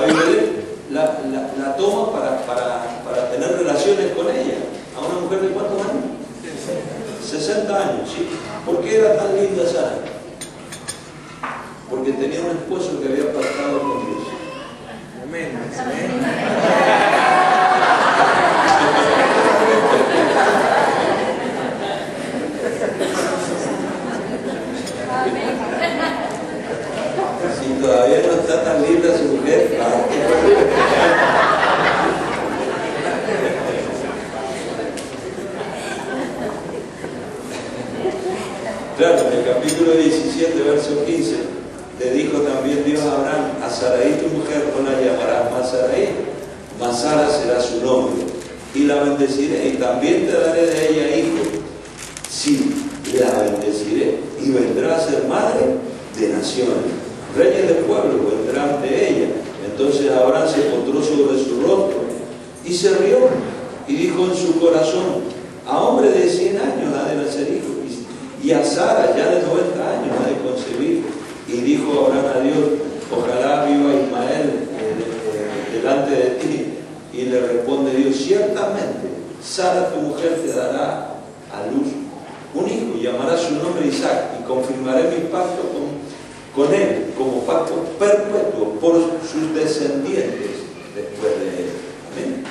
Abimelech la toma para tener relaciones con ella. ¿A una mujer de cuántos años? 60 años, ¿sí? ¿Por qué era tan linda Sara? Porque tenía un esposo que había pactado con Dios. Amén. capítulo 17, verso 15, le dijo también Dios a Abraham: a Sarai tu mujer no la llamarás más Sarai, mas Sara será su nombre, y la bendeciré, y también te daré de ella hijos. Sí, la bendeciré, y vendrá a ser madre de naciones. Reyes del pueblo vendrán de ella. Entonces Abraham se postró sobre su rostro y se rió, y dijo en su corazón: a hombre de 100 años ha de nacer hijo, y a Sara ya de 90 años ha de concebir. Y dijo Abraham a Dios: ojalá viva Ismael delante de ti. Y le responde Dios: ciertamente Sara tu mujer te dará a luz un hijo, y llamará su nombre Isaac, y confirmaré mi pacto con él como pacto perpetuo por sus descendientes después de él. Amén.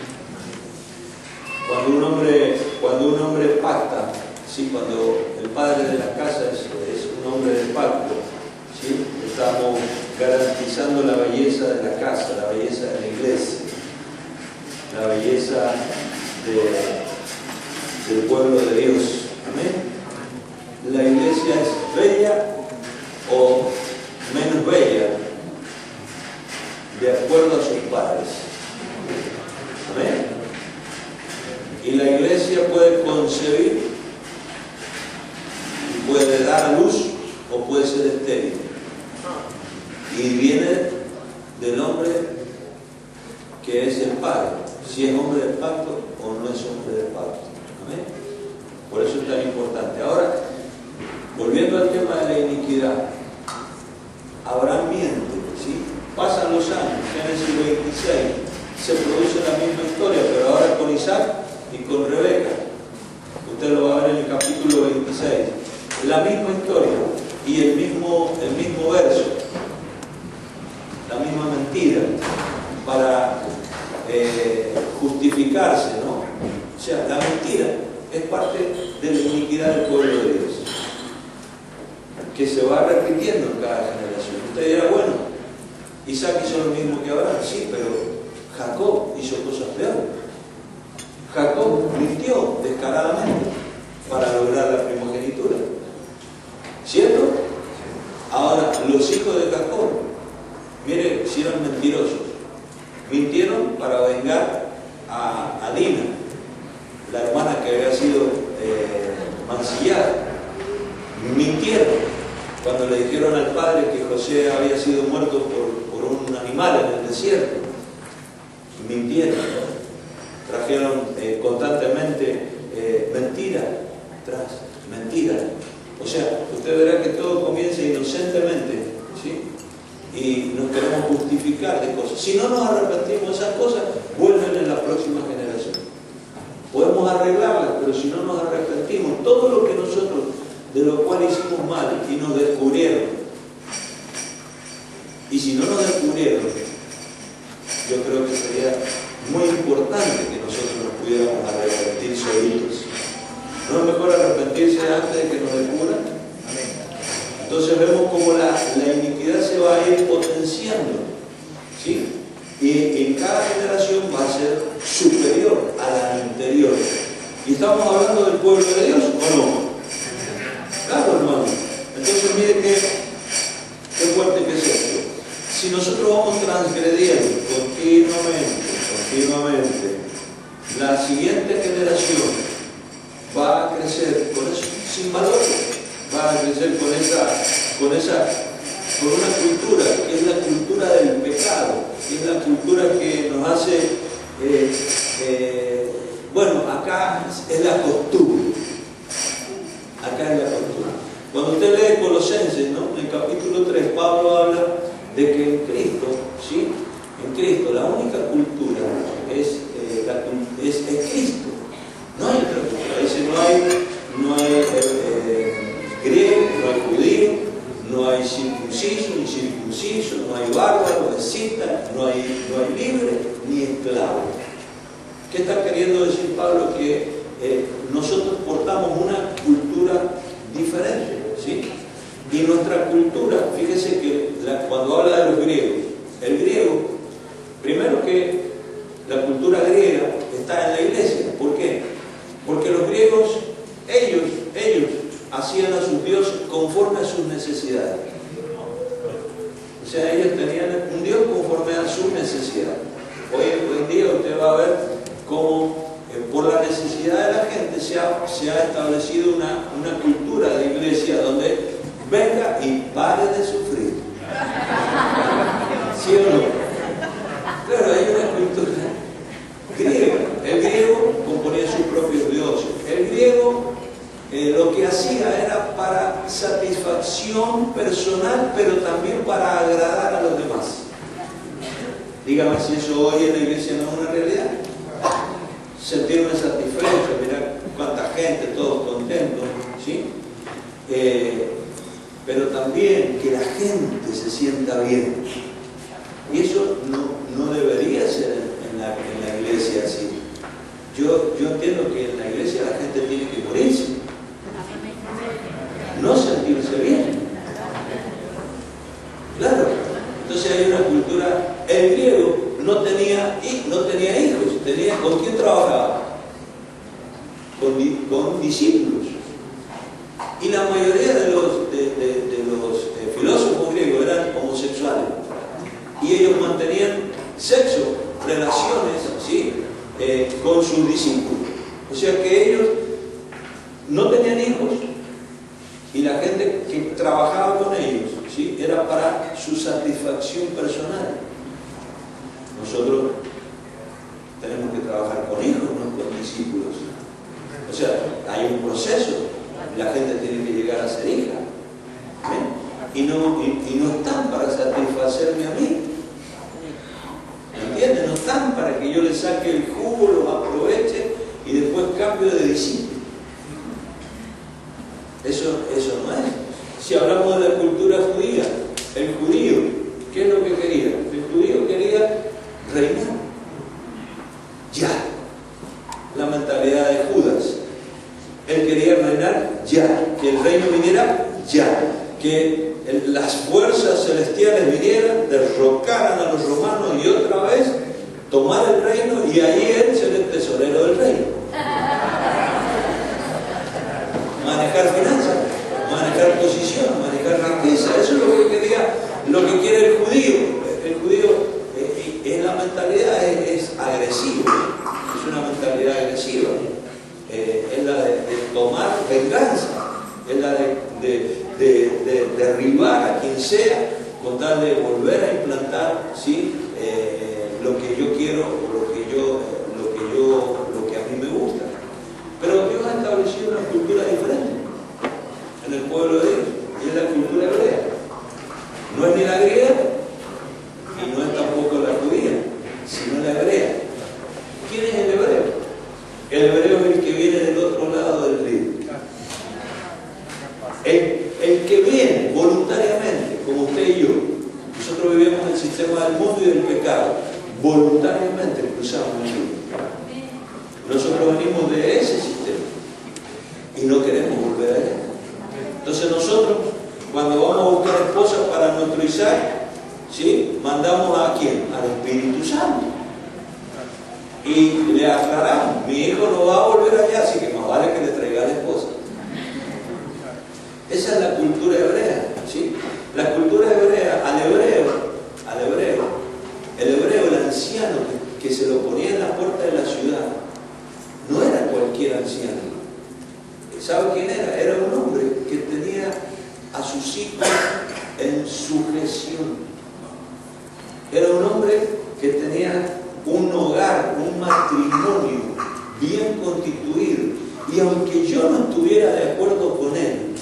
Cuando un hombre pacta, ¿sí? Cuando el padre de la casa es un hombre de pacto, ¿sí? Estamos garantizando la belleza de la casa, la belleza de la iglesia, la belleza del pueblo de Dios. Amén. La iglesia es bella o menos bella de acuerdo a sus padres. Amén. Y la iglesia puede concebir y puede dar a luz o puede ser estéril. Y viene del hombre que es el padre, si es hombre del pacto o no es hombre del pacto. Amén. Por eso es tan importante. Ahora, volviendo al tema de la iniquidad, Abraham miente, ¿sí? Pasan los años, Génesis 26, se produce la misma historia, pero ahora con Isaac y con Rebeca. Usted lo va a ver en el capítulo 26. La misma historia y el mismo verso, la misma mentira, para justificarse, ¿no? O sea, la mentira es parte de la iniquidad del pueblo de Dios, que se va repitiendo en cada generación. Usted dirá: bueno, Isaac hizo lo mismo que Abraham. Sí, pero Jacob hizo cosas peores. Jacob mintió descaradamente para lograr la primogenitura, ¿cierto? Ahora, los hijos de Jacob, mire, si eran mentirosos, mintieron para vengar a Dina, la hermana que había sido mancillada. Mintieron cuando le dijeron al padre que José había sido muerto por un animal en el desierto. Mintieron, ¿no? Trajeron constantemente mentira tras mentira. O sea, usted verá que todo comienza inocentemente, ¿sí? Y nos queremos justificar de cosas. Si no nos arrepentimos de esas cosas, vuelven en la próxima generación. Podemos arreglarlas, pero si no nos arrepentimos, todo lo que nosotros, de lo cual hicimos mal y nos descubrieron, y si no nos descubrieron, yo creo que sería muy importante que nosotros nos pudiéramos arrepentir solitos. ¿No es mejor arrepentirse antes de que nos descubran? Entonces vemos como la iniquidad se va a ir potenciando, ¿sí? Y en cada generación va a ser superior a la anterior. ¿Y estamos hablando del pueblo de Dios o no? Claro, hermano. Entonces mire qué fuerte que es esto. Si nosotros vamos transgrediendo continuamente, la siguiente generación va a crecer con eso, sin valor, va a crecer con una cultura que es la cultura del pecado, que es la cultura que nos hace, bueno, acá es la costumbre. Acá es la costumbre. Cuando usted lee Colosenses, ¿no? En el capítulo 3, Pablo habla de que en Cristo, ¿sí? En Cristo, la única cultura es Cristo. No hay otra cultura. Dice: no hay griego, no hay judío, no hay circunciso ni circunciso, no hay bárbaro, escita, no hay libre ni esclavo. ¿Qué está queriendo decir Pablo? Que nosotros portamos una cultura diferente, ¿sí? Y nuestra cultura, fíjese que cuando habla de los griegos, el griego, primero que la cultura griega está en la iglesia. ¿Por qué? Porque los griegos, ellos hacían a sus dioses conforme a sus necesidades. O sea, ellos tenían un Dios conforme a su necesidad. Hoy en día usted va a ver cómo por la necesidad de la gente se ha establecido una cultura de iglesia donde venga y pare de sufrir. ¿Sí o no? Claro, hay una cultura griega. El griego componía sus propios dioses. El griego lo que hacía era para satisfacción personal, pero también para agradar a los demás. Dígame si eso hoy en la iglesia no es una realidad. Sentirme satisfecho, mirar cuánta gente, todos contentos, ¿sí? Pero también que la gente se sienta bien. Y eso no debería ser en la iglesia así. Yo entiendo que en la iglesia la gente tiene que morirse, no sentirse bien. Claro. Entonces hay una cultura. El griego no tenía hijos. ¿Con quién trabajaba? Con discípulos. Y la mayoría de los filósofos griegos eran homosexuales. Y ellos mantenían sexo, relaciones, ¿sí? Con sus discípulos. O sea que ellos no tenían hijos. Y la gente que trabajaba con ellos, ¿sí? Era para su satisfacción personal. Nosotros tenemos que trabajar con hijos, no con discípulos. O sea, hay un proceso. La gente tiene que llegar a ser hija. ¿Sí? Y no están para satisfacerme a mí. ¿Me entienden? No están para que yo les saque el jugo, los aproveche y después cambio de discípulo. Eso no es. Si hablamos de la cultura judía, el judío, ¿qué es lo que quería? El judío quería reinar. Ya. La mentalidad de Judas. Él quería reinar ya. Que el reino viniera ya. Que las fuerzas celestiales vinieran, derrocaran a los romanos y otra vez tomar el reino y ahí él ser el tesorero del reino. Manejar finanzas, manejar posición, manejar riqueza. Eso es lo que quiere el judío. El judío en la mentalidad es agresivo, es una mentalidad agresiva. Es la de tomar venganza, es la de derribar a quien sea con tal de volver a implantar, ¿sí? Lo que yo quiero, lo que a mí me gusta. Pero Dios ha establecido una cultura diferente en el pueblo de Dios, y es la cultura hebrea. No es ni la griega y no es tampoco la judía, sino la hebrea. ¿Quién es el hebreo? El hebreo es el que viene del otro lado del río. El que viene voluntariamente, como usted y yo. Nosotros vivimos en el sistema del mundo y del pecado. Voluntariamente cruzamos el río. Nosotros venimos de ese sistema y no queremos volver allá. Entonces nosotros, cuando vamos a buscar esposas para nuestro Isaac, ¿sí? Mandamos ¿a quién? Al Espíritu Santo. Y le aclaramos, mi hijo no va a volver allá, así que más vale que le traiga a la esposa. Esa es la cultura hebrea, ¿sí? La cultura hebrea, el hebreo, el anciano que se lo ponía en la puerta de la ciudad, no era cualquier anciano. ¿Sabe quién era? Era un hombre que tenía a sus hijos en sujeción. Era un hombre que tenía un hogar, un matrimonio bien constituido. Y aunque yo no estuviera de acuerdo con él,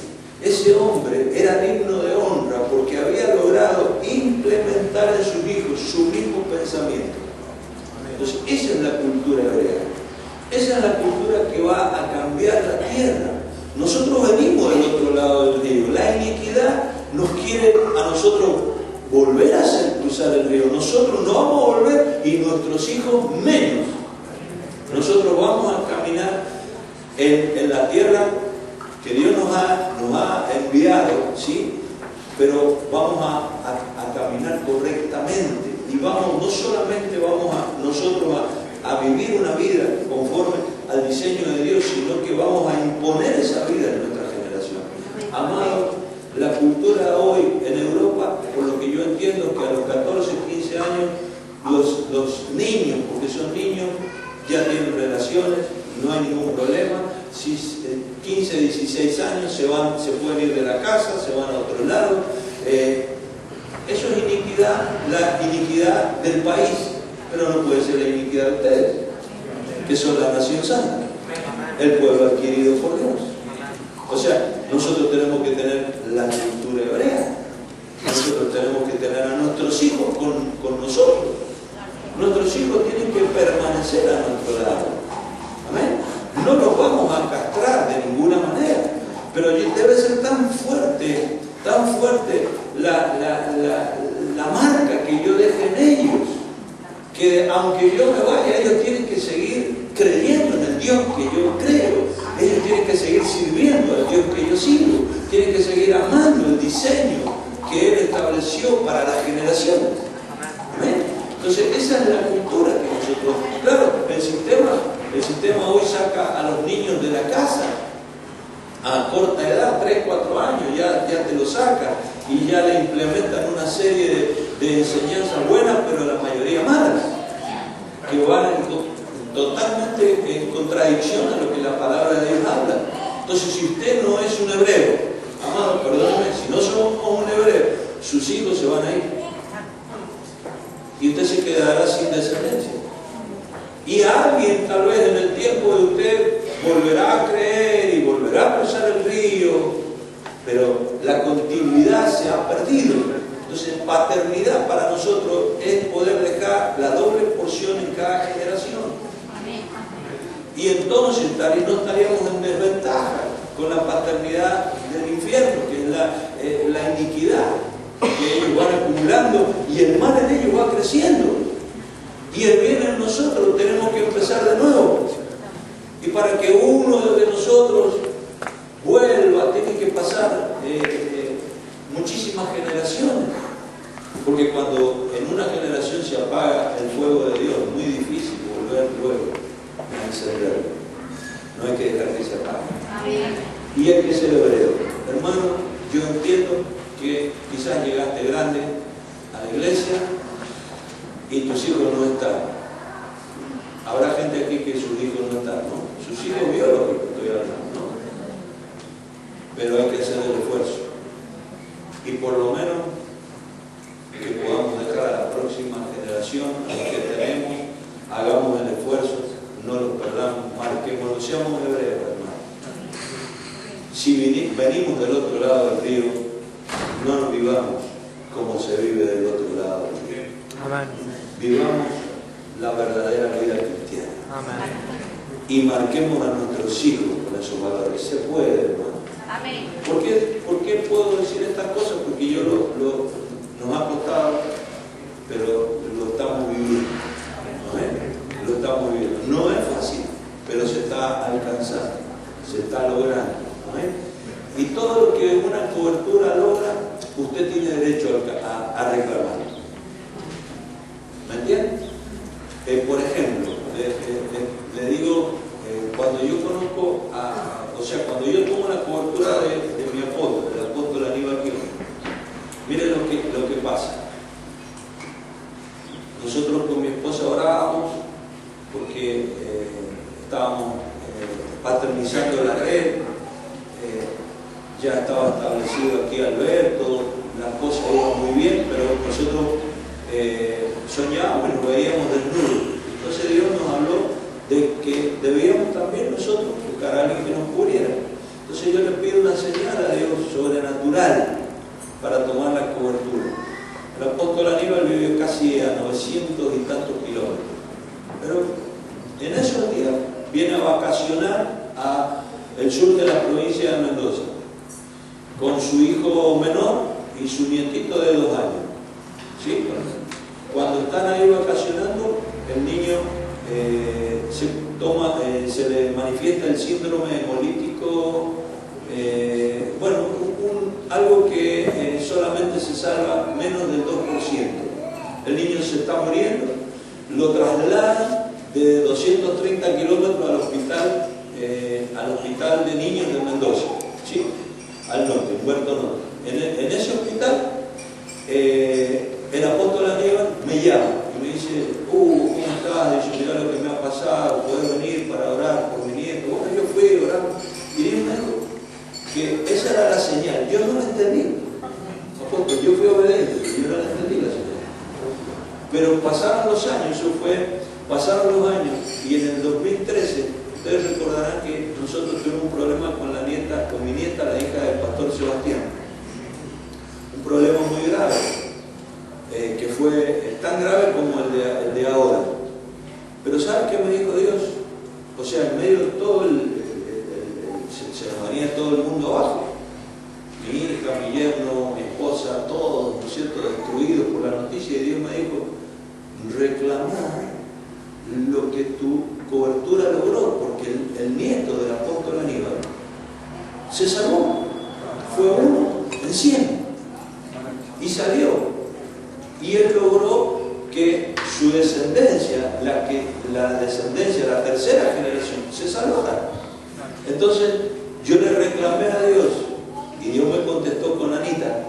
ese hombre era digno de honra porque había logrado implementar en sus hijos su mismo pensamiento. Entonces, esa es la cultura hebrea. Esa es la cultura que va a cambiar la tierra. Nosotros venimos del otro lado del río. La iniquidad nos quiere a nosotros volver a hacer cruzar el río. Nosotros no vamos a volver y nuestros hijos menos. Nosotros vamos a caminar en la tierra que Dios nos ha enviado, ¿sí? Pero vamos a caminar correctamente y no solamente vamos nosotros a vivir una vida conforme al diseño de Dios, sino que vamos a imponer esa vida en nuestra generación. Amado, La cultura hoy en Europa, por lo que yo entiendo, es que a los 14, 15 años los niños, porque son niños, ya tienen relaciones, no hay ningún problema. Si 15, 16 años se pueden ir de la casa, se van a otro lado. Eso es iniquidad, la iniquidad del país, pero no puede ser la iniquidad de ustedes, que son la nación santa, el pueblo adquirido por Dios. O sea, nosotros tenemos que tener la cultura hebrea, nosotros tenemos que tener a nuestros hijos con nosotros. Nuestros hijos tienen que permanecer a nuestro lado. Amén. No los vamos a castrar de ninguna manera, pero debe ser tan fuerte la marca que yo deje en ellos, que aunque yo me vaya, ellos tienen que seguir creyendo en el Dios que yo creo, ellos tienen que seguir sirviendo al Dios que yo sirvo, tienen que seguir amando el diseño que Él estableció para las generaciones. Amén. Entonces esa es la cultura que nosotros, claro, el sistema hoy saca a los niños de la casa a corta edad, 3, 4 años, ya te lo saca y ya le implementan una serie de enseñanzas buenas, pero la mayoría malas, que van totalmente en contradicción a lo que la palabra de Dios habla. Entonces, si usted no es un hebreo, amado, perdóneme, si no somos un hebreo, sus hijos se van a ir y usted se quedará sin descendencia. Y alguien tal vez en el tiempo de usted volverá a creer y volverá a cruzar el río, pero la continuidad se ha perdido. Entonces, paternidad para nosotros es poder dejar la doble porción en cada generación. Y entonces no estaríamos en desventaja con la paternidad del infierno, que es la iniquidad que ellos van acumulando y el mal en ellos va creciendo. Y el bien en nosotros tenemos que empezar de nuevo. Y para que uno de nosotros vuelva, tiene que pasar muchísimas generaciones. Porque cuando en una generación se apaga el fuego de Dios, es muy difícil volver luego a encenderlo. No hay que dejar que se apague. Y hay que ser hebreo. Hermano, yo entiendo que quizás llegaste grande a la iglesia y tus hijos no están. Habrá gente aquí que sus hijos no están, ¿no? Sus hijos biológicos, estoy hablando, ¿no? Pero hay que hacer el esfuerzo. Y por lo menos que podamos dejar a la próxima generación, a los que tenemos, hagamos el esfuerzo, no los perdamos, marquemos, seamos hebreos, hermano. Si venimos del otro lado del río, no nos vivamos como se vive del otro lado del río. Amén. Vivamos la verdadera vida cristiana. Amén. Y marquemos a nuestros hijos con esos valores. Se puede, hermano. Amén. ¿Por qué puedo decir estas cosas? Porque yo nos ha costado, pero lo estamos viviendo. ¿No? Lo estamos viviendo. No es fácil, pero se está alcanzando, se está logrando. ¿No? Y todo lo que una cobertura logra, usted tiene derecho a reclamarlo. ¿Me entiende? Por ejemplo, le digo, cuando yo conozco cuando yo tomo la cobertura de mi apóstol, el apóstol Aníbal Quijano, miren lo que pasa. Nosotros con mi esposa orábamos porque estábamos paternizando la red, ya estaba establecido aquí Alberto, las cosas iban muy bien, pero nosotros soñábamos y nos veíamos desnudos. Entonces Dios nos habló de que debíamos también nosotros buscar a alguien que nos cubriera. Entonces yo le pido una señal a Dios sobrenatural para tomar la cobertura. El apóstol Aníbal vive casi a 900 y tantos kilómetros, pero en esos días viene a vacacionar al sur de la provincia de Mendoza con su hijo menor y su nietito de 2 años. ¿Sí? Cuando están ahí vacacionando, el niño se le manifiesta el síndrome hemolítico, algo que solamente se salva menos del 2%. El niño se está muriendo, lo trasladan de 230 kilómetros al hospital de niños de Mendoza, ¿sí? Al norte, en Puerto Norte. en ese hospital, el apóstol Aníbal me llama y me dice, ¿cómo estás? Dice, mirá lo que me ha pasado, ¿puedes venir para orar por mi nieto? Bueno, yo fui a orar y Dios me dijo que esa era la señal. Yo no la entendí, apóstol, yo fui obediente, pero yo no la entendí la señal. Pero pasaron los años, pasaron los años, y en el 2013, ustedes recordarán que nosotros tuvimos un problema con mi nieta, la hija del pastor Sebastián. Un problema muy grave, que fue tan grave como el de ahora. Pero ¿saben qué me dijo Dios? O sea, en medio de todo se nos venía todo el mundo abajo. Mi hija, mi yerno, mi esposa, todos, ¿no es cierto?, destruidos por la noticia, y Dios me dijo, reclamar lo que tu cobertura logró, porque el nieto del apóstol Aníbal se salvó, fue uno en 100 y salió, y él logró que su descendencia, la tercera generación, se salvara. Entonces yo le reclamé a Dios y Dios me contestó con Anita,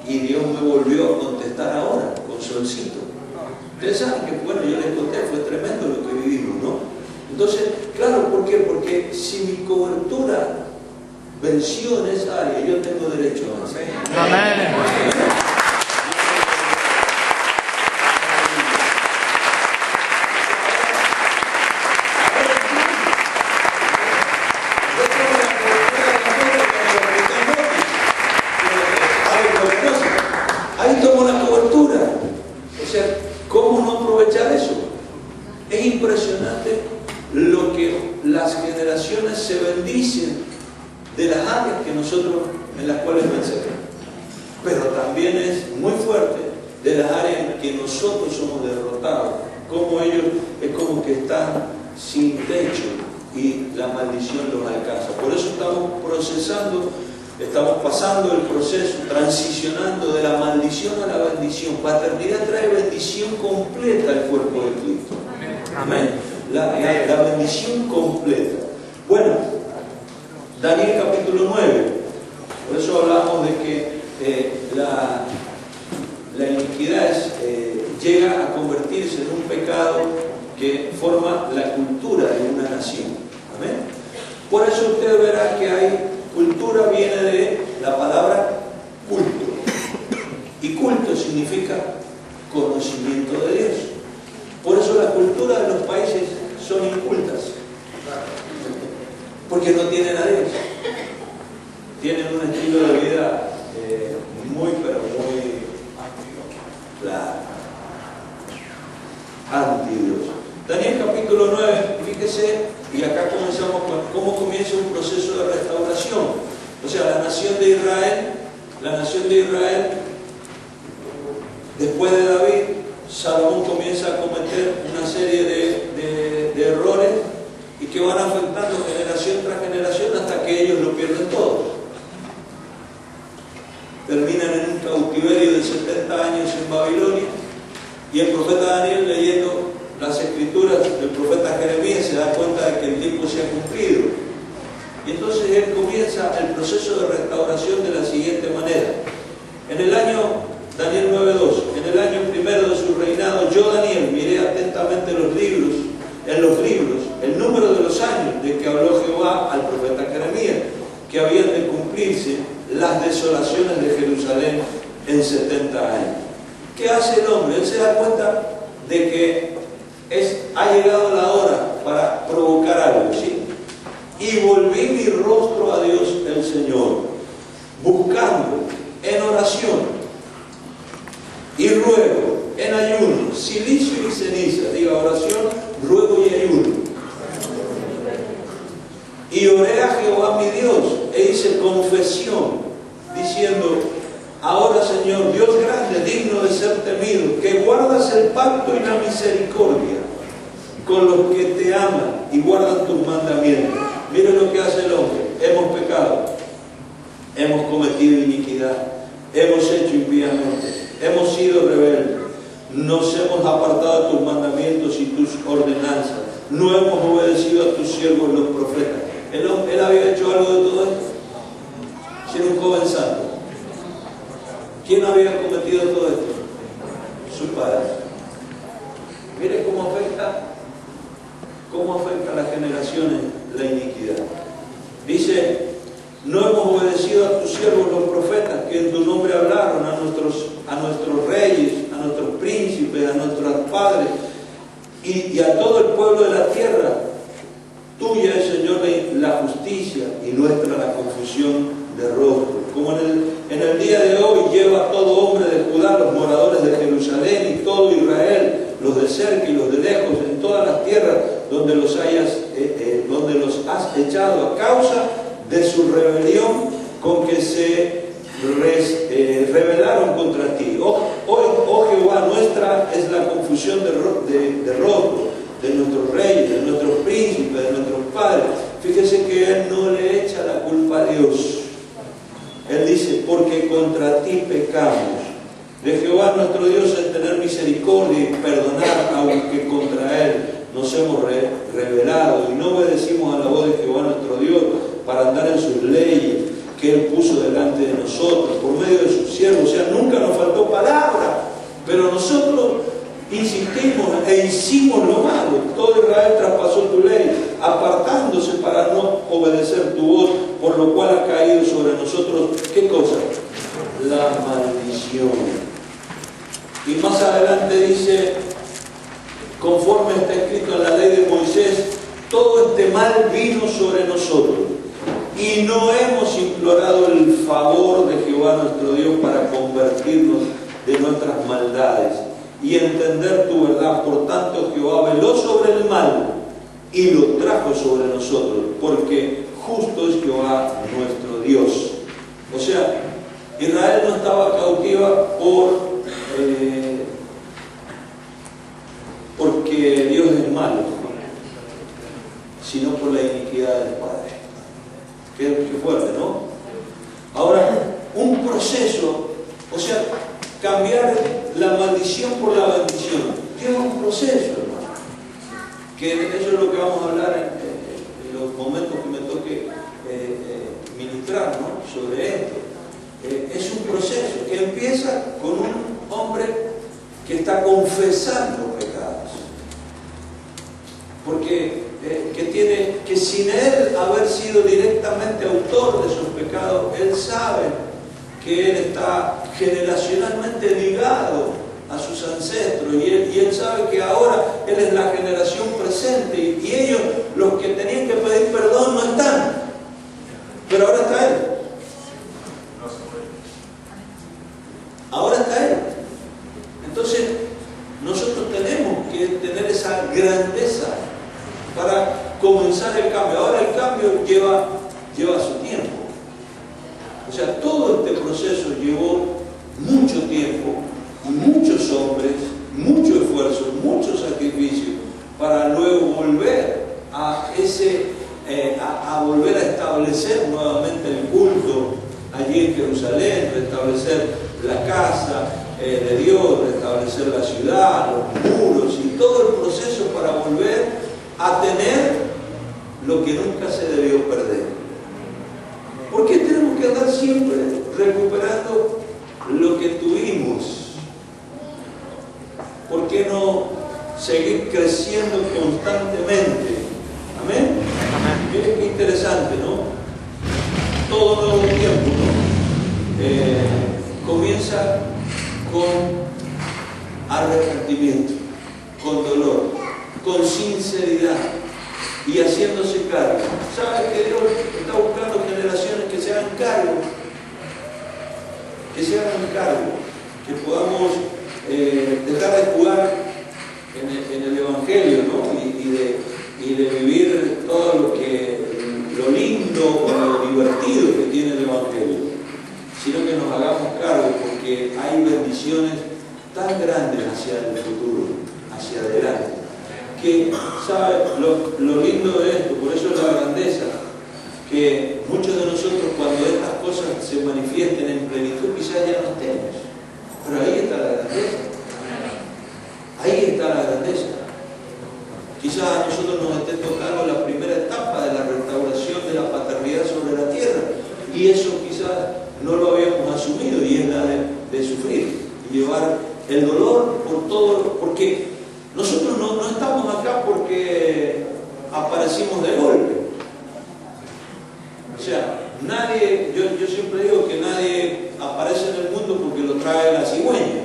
y Dios me volvió a contestar ahora con Solcito. Ustedes saben que, bueno, yo les conté, fue tremendo lo que vivimos, ¿no? Entonces, claro, ¿por qué? Porque si mi cobertura venció en esa área, yo tengo derecho a vencer. Amén. Ahí tomo la cobertura. O sea, ¿cómo no aprovechar eso? Es impresionante lo que las generaciones se bendicen de las áreas en las cuales vencemos. Pero también es muy fuerte de las áreas en que nosotros somos derrotados. Como ellos es como que están sin techo y la maldición los alcanza. Por eso estamos procesando. Estamos pasando el proceso, transicionando de la maldición a la bendición. Paternidad trae bendición completa al cuerpo de Cristo. Amén. La bendición completa. Bueno, Daniel capítulo 9. Por eso hablamos de que la iniquidad llega a convertirse en un pecado que forma la cultura de una nación. Amén. Por eso usted verá que hay cultura, viene de la palabra culto. Y culto significa conocimiento de Dios. Por eso las culturas de los países son incultas. Porque no tienen a Dios. Tienen un estilo de vida muy, pero muy claro, anti-Dios. Daniel capítulo 9, fíjese, y acá comenzamos con cómo comienza un proceso de restauración. O sea, la nación de Israel, después de David, Salomón comienza a cometer una serie de errores y que van afectando generación tras generación hasta que ellos lo pierden todo. Terminan en un cautiverio de 70 años en Babilonia, y el profeta Daniel, leyendo las escrituras del profeta Jeremías, se da cuenta de que el tiempo se ha cumplido. Y entonces él comienza el proceso de restauración de la siguiente manera. En el año, Daniel 9:2, en el año primero de su reinado, yo, Daniel, miré atentamente en los libros, el número de los años de que habló Jehová al profeta Jeremías, que habían de cumplirse las desolaciones de Jerusalén en 70 años. ¿Qué hace el hombre? Él se da cuenta de que ha llegado la hora para provocar algo, ¿sí? Y volví mi rostro a Dios el Señor, buscando en oración y ruego, en ayuno, silicio y ceniza. Diga oración, ruego y ayuno. Y oré a Jehová mi Dios e hice confesión, diciendo: ahora, Señor, Dios grande, digno de ser temido, que guardas el pacto y la misericordia con los que te aman y guardan tus mandamientos. Mire lo que hace el hombre. Hemos pecado, hemos cometido iniquidad, hemos hecho impíamente, hemos sido rebeldes, nos hemos apartado de tus mandamientos y tus ordenanzas, no hemos obedecido a tus siervos los profetas. Él había hecho algo de todo esto. Si era un joven santo. metido en todo esto? Sus padres. Mire cómo afecta a las generaciones la iniquidad. Dice: no hemos obedecido a tus siervos los profetas, que en tu nombre hablaron a nuestros reyes, a nuestros príncipes, a nuestros padres y a todo el pueblo de la tierra. Tuya es, Señor, la justicia y nuestra la confusión de rostro. Como en el día de hoy lleva todo hombre de Judá, los moradores de Jerusalén y todo Israel, los de cerca y los de lejos, en todas las tierras donde los has echado a causa de su rebelión con que se rebelaron contra ti. Oh Jehová, nuestra es la confusión de rostro de nuestros reyes, de nuestros príncipes, de nuestros padres. Fíjese que él no le echa la culpa a Dios. Él dice: porque contra ti pecamos. De Jehová nuestro Dios es tener misericordia y perdonar, aunque contra él nos hemos rebelado y no obedecimos a la voz de Jehová nuestro Dios para andar en sus leyes que él puso delante de nosotros por medio de sus siervos. O sea, nunca nos faltó palabra, pero nosotros insistimos e hicimos lo malo. Todo Israel traspasó tu ley, apartándose para no obedecer tu voz, por lo cual ha caído sobre nosotros, ¿qué cosa? La maldición. Y más adelante dice, conforme está escrito en la ley de Moisés, todo este mal vino sobre nosotros y no hemos implorado el favor de Jehová nuestro Dios para convertirnos de nuestras maldades y entender tu verdad. Por tanto, Jehová veló sobre el mal y lo trajo sobre nosotros, porque justo es Jehová nuestro Dios. O sea, Israel no estaba cautiva porque Dios es malo, sino por la iniquidad del Padre. Qué fuerte, ¿no? Ahora, un proceso, o sea, cambiar la maldición por la bendición, lleva un proceso, hermano. Que eso es lo que vamos a hablar en los momentos que me toque ministrar, ¿no? Sobre esto. Es un proceso que empieza con un hombre que está confesando pecados. Porque que sin él haber sido directamente autor de sus pecados, él sabe que él está generacionalmente ligado a sus ancestros y él sabe que ahora él es la generación presente y ellos, los que tenían que pedir perdón, no están, pero ahora está él. Ahora está él. Entonces nosotros tenemos que tener esa grandeza para comenzar el cambio. Ahora el cambio lleva su tiempo. O sea, todo este proceso llevó mucho tiempo, muchos hombres, mucho esfuerzo, mucho sacrificio para luego volver a volver a establecer nuevamente el culto allí en Jerusalén, restablecer la casa de Dios, restablecer la ciudad, los muros y todo el proceso para volver a tener lo que nunca se debió perder. ¿Por qué tenemos que andar siempre recuperando lo que tuvimos? ¿Por qué no seguir creciendo constantemente? ¿Amén? Miren qué interesante, ¿no? Todo nuevo tiempo, ¿no? Comienza con arrepentimiento, con dolor, con sinceridad y haciéndose cargo. ¿Sabes que Dios está buscando generaciones que se hagan cargo? Que se hagan cargo, que podamos dejar de jugar en el Evangelio, ¿no? y de vivir todo lo lindo o lo divertido que tiene el Evangelio, sino que nos hagamos cargo, porque hay bendiciones tan grandes hacia el futuro, hacia adelante, que, ¿sabe? Lo lindo de esto, por eso es la grandeza, que muchos de nosotros cuando estas cosas se manifiesten en plenitud quizás ya no estemos, pero ahí está la grandeza, ahí está la grandeza. Quizás a nosotros nos esté tocando la primera etapa de la restauración de la paternidad sobre la tierra, y eso quizás no lo habíamos asumido, y es la de sufrir. aparecimos de golpe. O sea, nadie, yo siempre digo que nadie aparece en el mundo porque lo trae la cigüeña.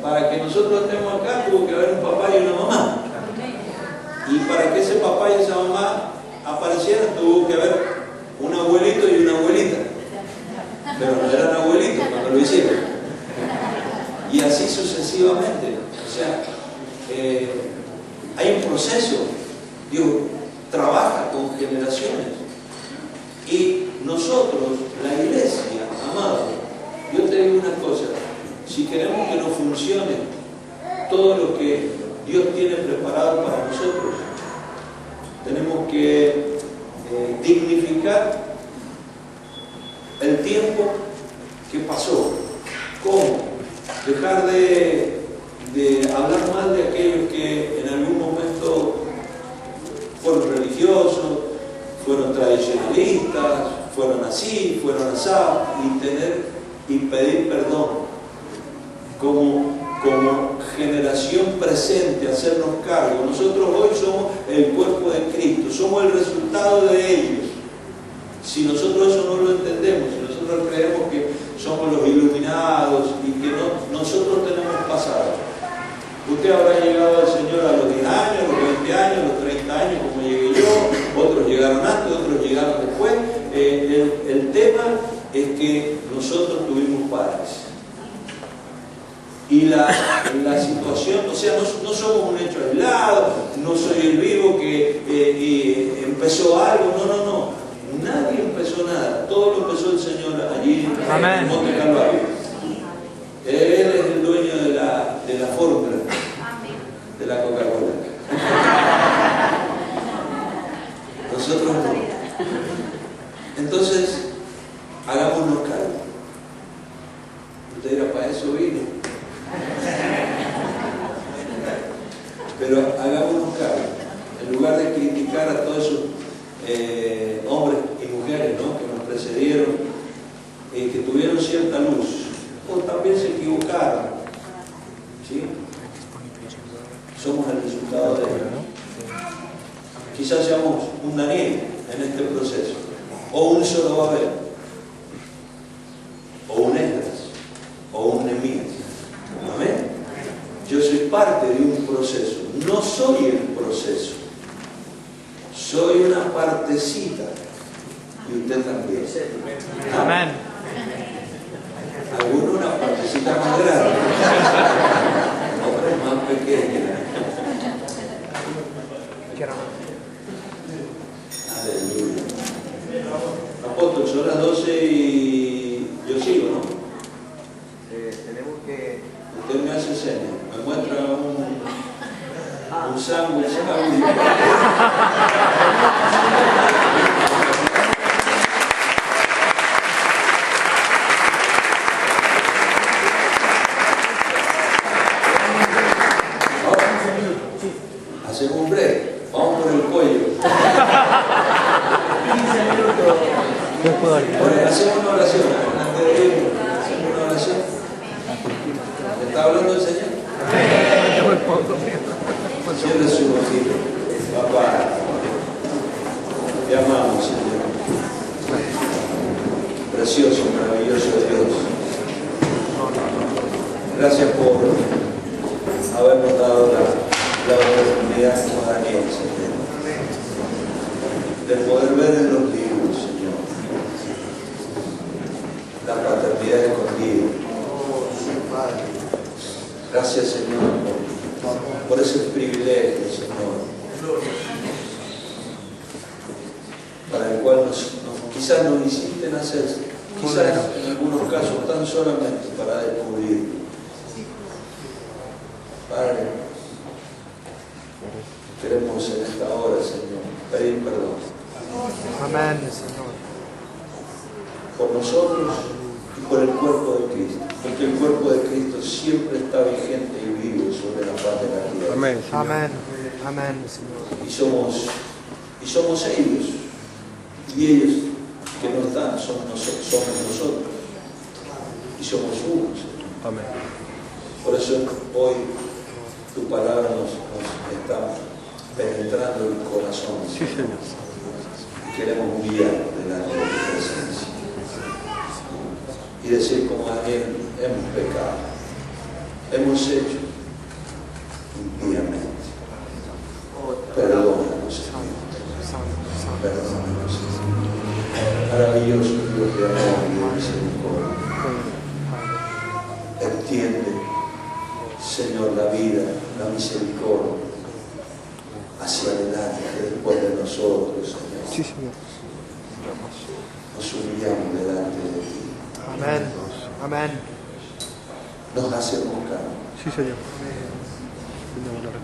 Para que nosotros estemos acá tuvo que haber un papá y una mamá. Y para que ese papá y esa mamá aparecieran tuvo que haber un abuelito y una abuelita. Pero no eran abuelitos cuando lo hicieron. Y así sucesivamente. O sea, hay un proceso. Dios trabaja con generaciones. Y nosotros, la iglesia, amado, yo te digo una cosa. Si queremos que nos funcione todo lo que Dios tiene preparado para nosotros, tenemos que dignificar el tiempo que pasó. ¿Cómo? Dejar de hablar mal de aquellos que en algún momento fueron religiosos, fueron tradicionalistas, fueron así, fueron asados, y pedir perdón. Como generación presente, hacernos cargo. Nosotros hoy somos el cuerpo de Cristo, somos el resultado de ellos. Si nosotros eso no lo entendemos, si nosotros creemos que somos los iluminados y que nosotros tenemos pasado. Usted habrá llegado al Señor a los 10 años, a los 20 años, a los 30 años, como llegué yo, otros llegaron antes, otros llegaron después. El tema es que nosotros tuvimos padres. Y la situación, o sea, no somos un hecho aislado, no soy el vivo que empezó algo, no. Nadie empezó nada, todo lo empezó el Señor allí en Monte Calvario. Él es el dueño de la fórmula, de la Coca-Cola. Nosotros no. Entonces, hagámonos cargo. Usted dirá, para eso vino. Pero hagámonos cargo, en lugar de criticar a todos esos hombres y mujeres, ¿no?, que nos precedieron, que tuvieron cierta luz, o también se equivocaron, ¿sí? Somos el resultado de ello. Quizás seamos un Daniel en este proceso, o un Zorobabel, o un Esdras, o un Nehemías. Amén. Yo soy parte de un proceso, no soy el proceso, soy una partecita, y usted también. Amén. Algunos una partecita más grande, otros más pequeños. Aleluya. Apóstol, son las 12 y yo sigo, ¿no? Tenemos que... Usted me hace señas, me muestra un sándwich. Hacemos un break, vamos por el cuello. 15 minutos. Hacemos una oración, antes de irnos, hacemos una oración. ¿Está hablando el Señor? Cierre su ojito. Papá, te amamos, Señor. Precioso, maravilloso Dios. Gracias por habernos dado la oportunidad como Daniel, Señor, de poder ver en los libros, Señor, la paternidad escondida. Gracias, Señor, por ese privilegio, Señor, para el cual quizás nos hiciste nacer, quizás en algunos casos tan solamente para descubrir. Padre, queremos en esta hora, Señor, pedir perdón. Amén, Señor. Por nosotros y por el cuerpo de Cristo, porque el cuerpo de Cristo siempre está vigente y vivo sobre la faz de la tierra. Amén. Amén. Amén, Señor. Y somos ellos, y ellos que no están, somos nosotros, y somos uno, Señor. Amén. Por eso hoy tu palabra nos está penetrando el corazón. Sí, Señor. Queremos humillarnos delante de tu presencia y decir como Daniel, hemos pecado, hemos hecho impíamente. Perdónanos, Señor. Perdónanos, Señor. Maravilloso Dios de amor y de misericordia. Extiende, Señor, la vida, la misericordia hacia adelante, después de nosotros, Señor. Sí, Señor. Nos humillamos delante de ti. Amén. Amén. Nos hacemos cargo. Sí, Señor.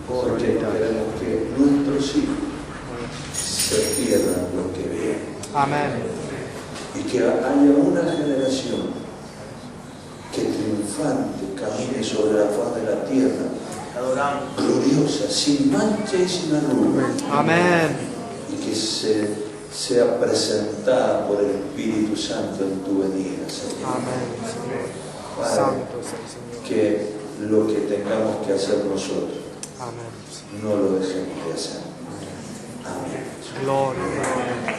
Porque no queremos que nuestros hijos se pierdan lo que viene. Amén. Y que haya una generación que triunfante camine sobre la faz de la tierra, gloriosa, sin mancha y sin arruga. Amén. Y que sea presentada por el Espíritu Santo en tu venida, Señor. Amén, Señor. Padre, Santo es el Señor. que lo que tengamos que hacer nosotros, Amén. no lo dejemos de hacer. Amén. Gloria, gloria.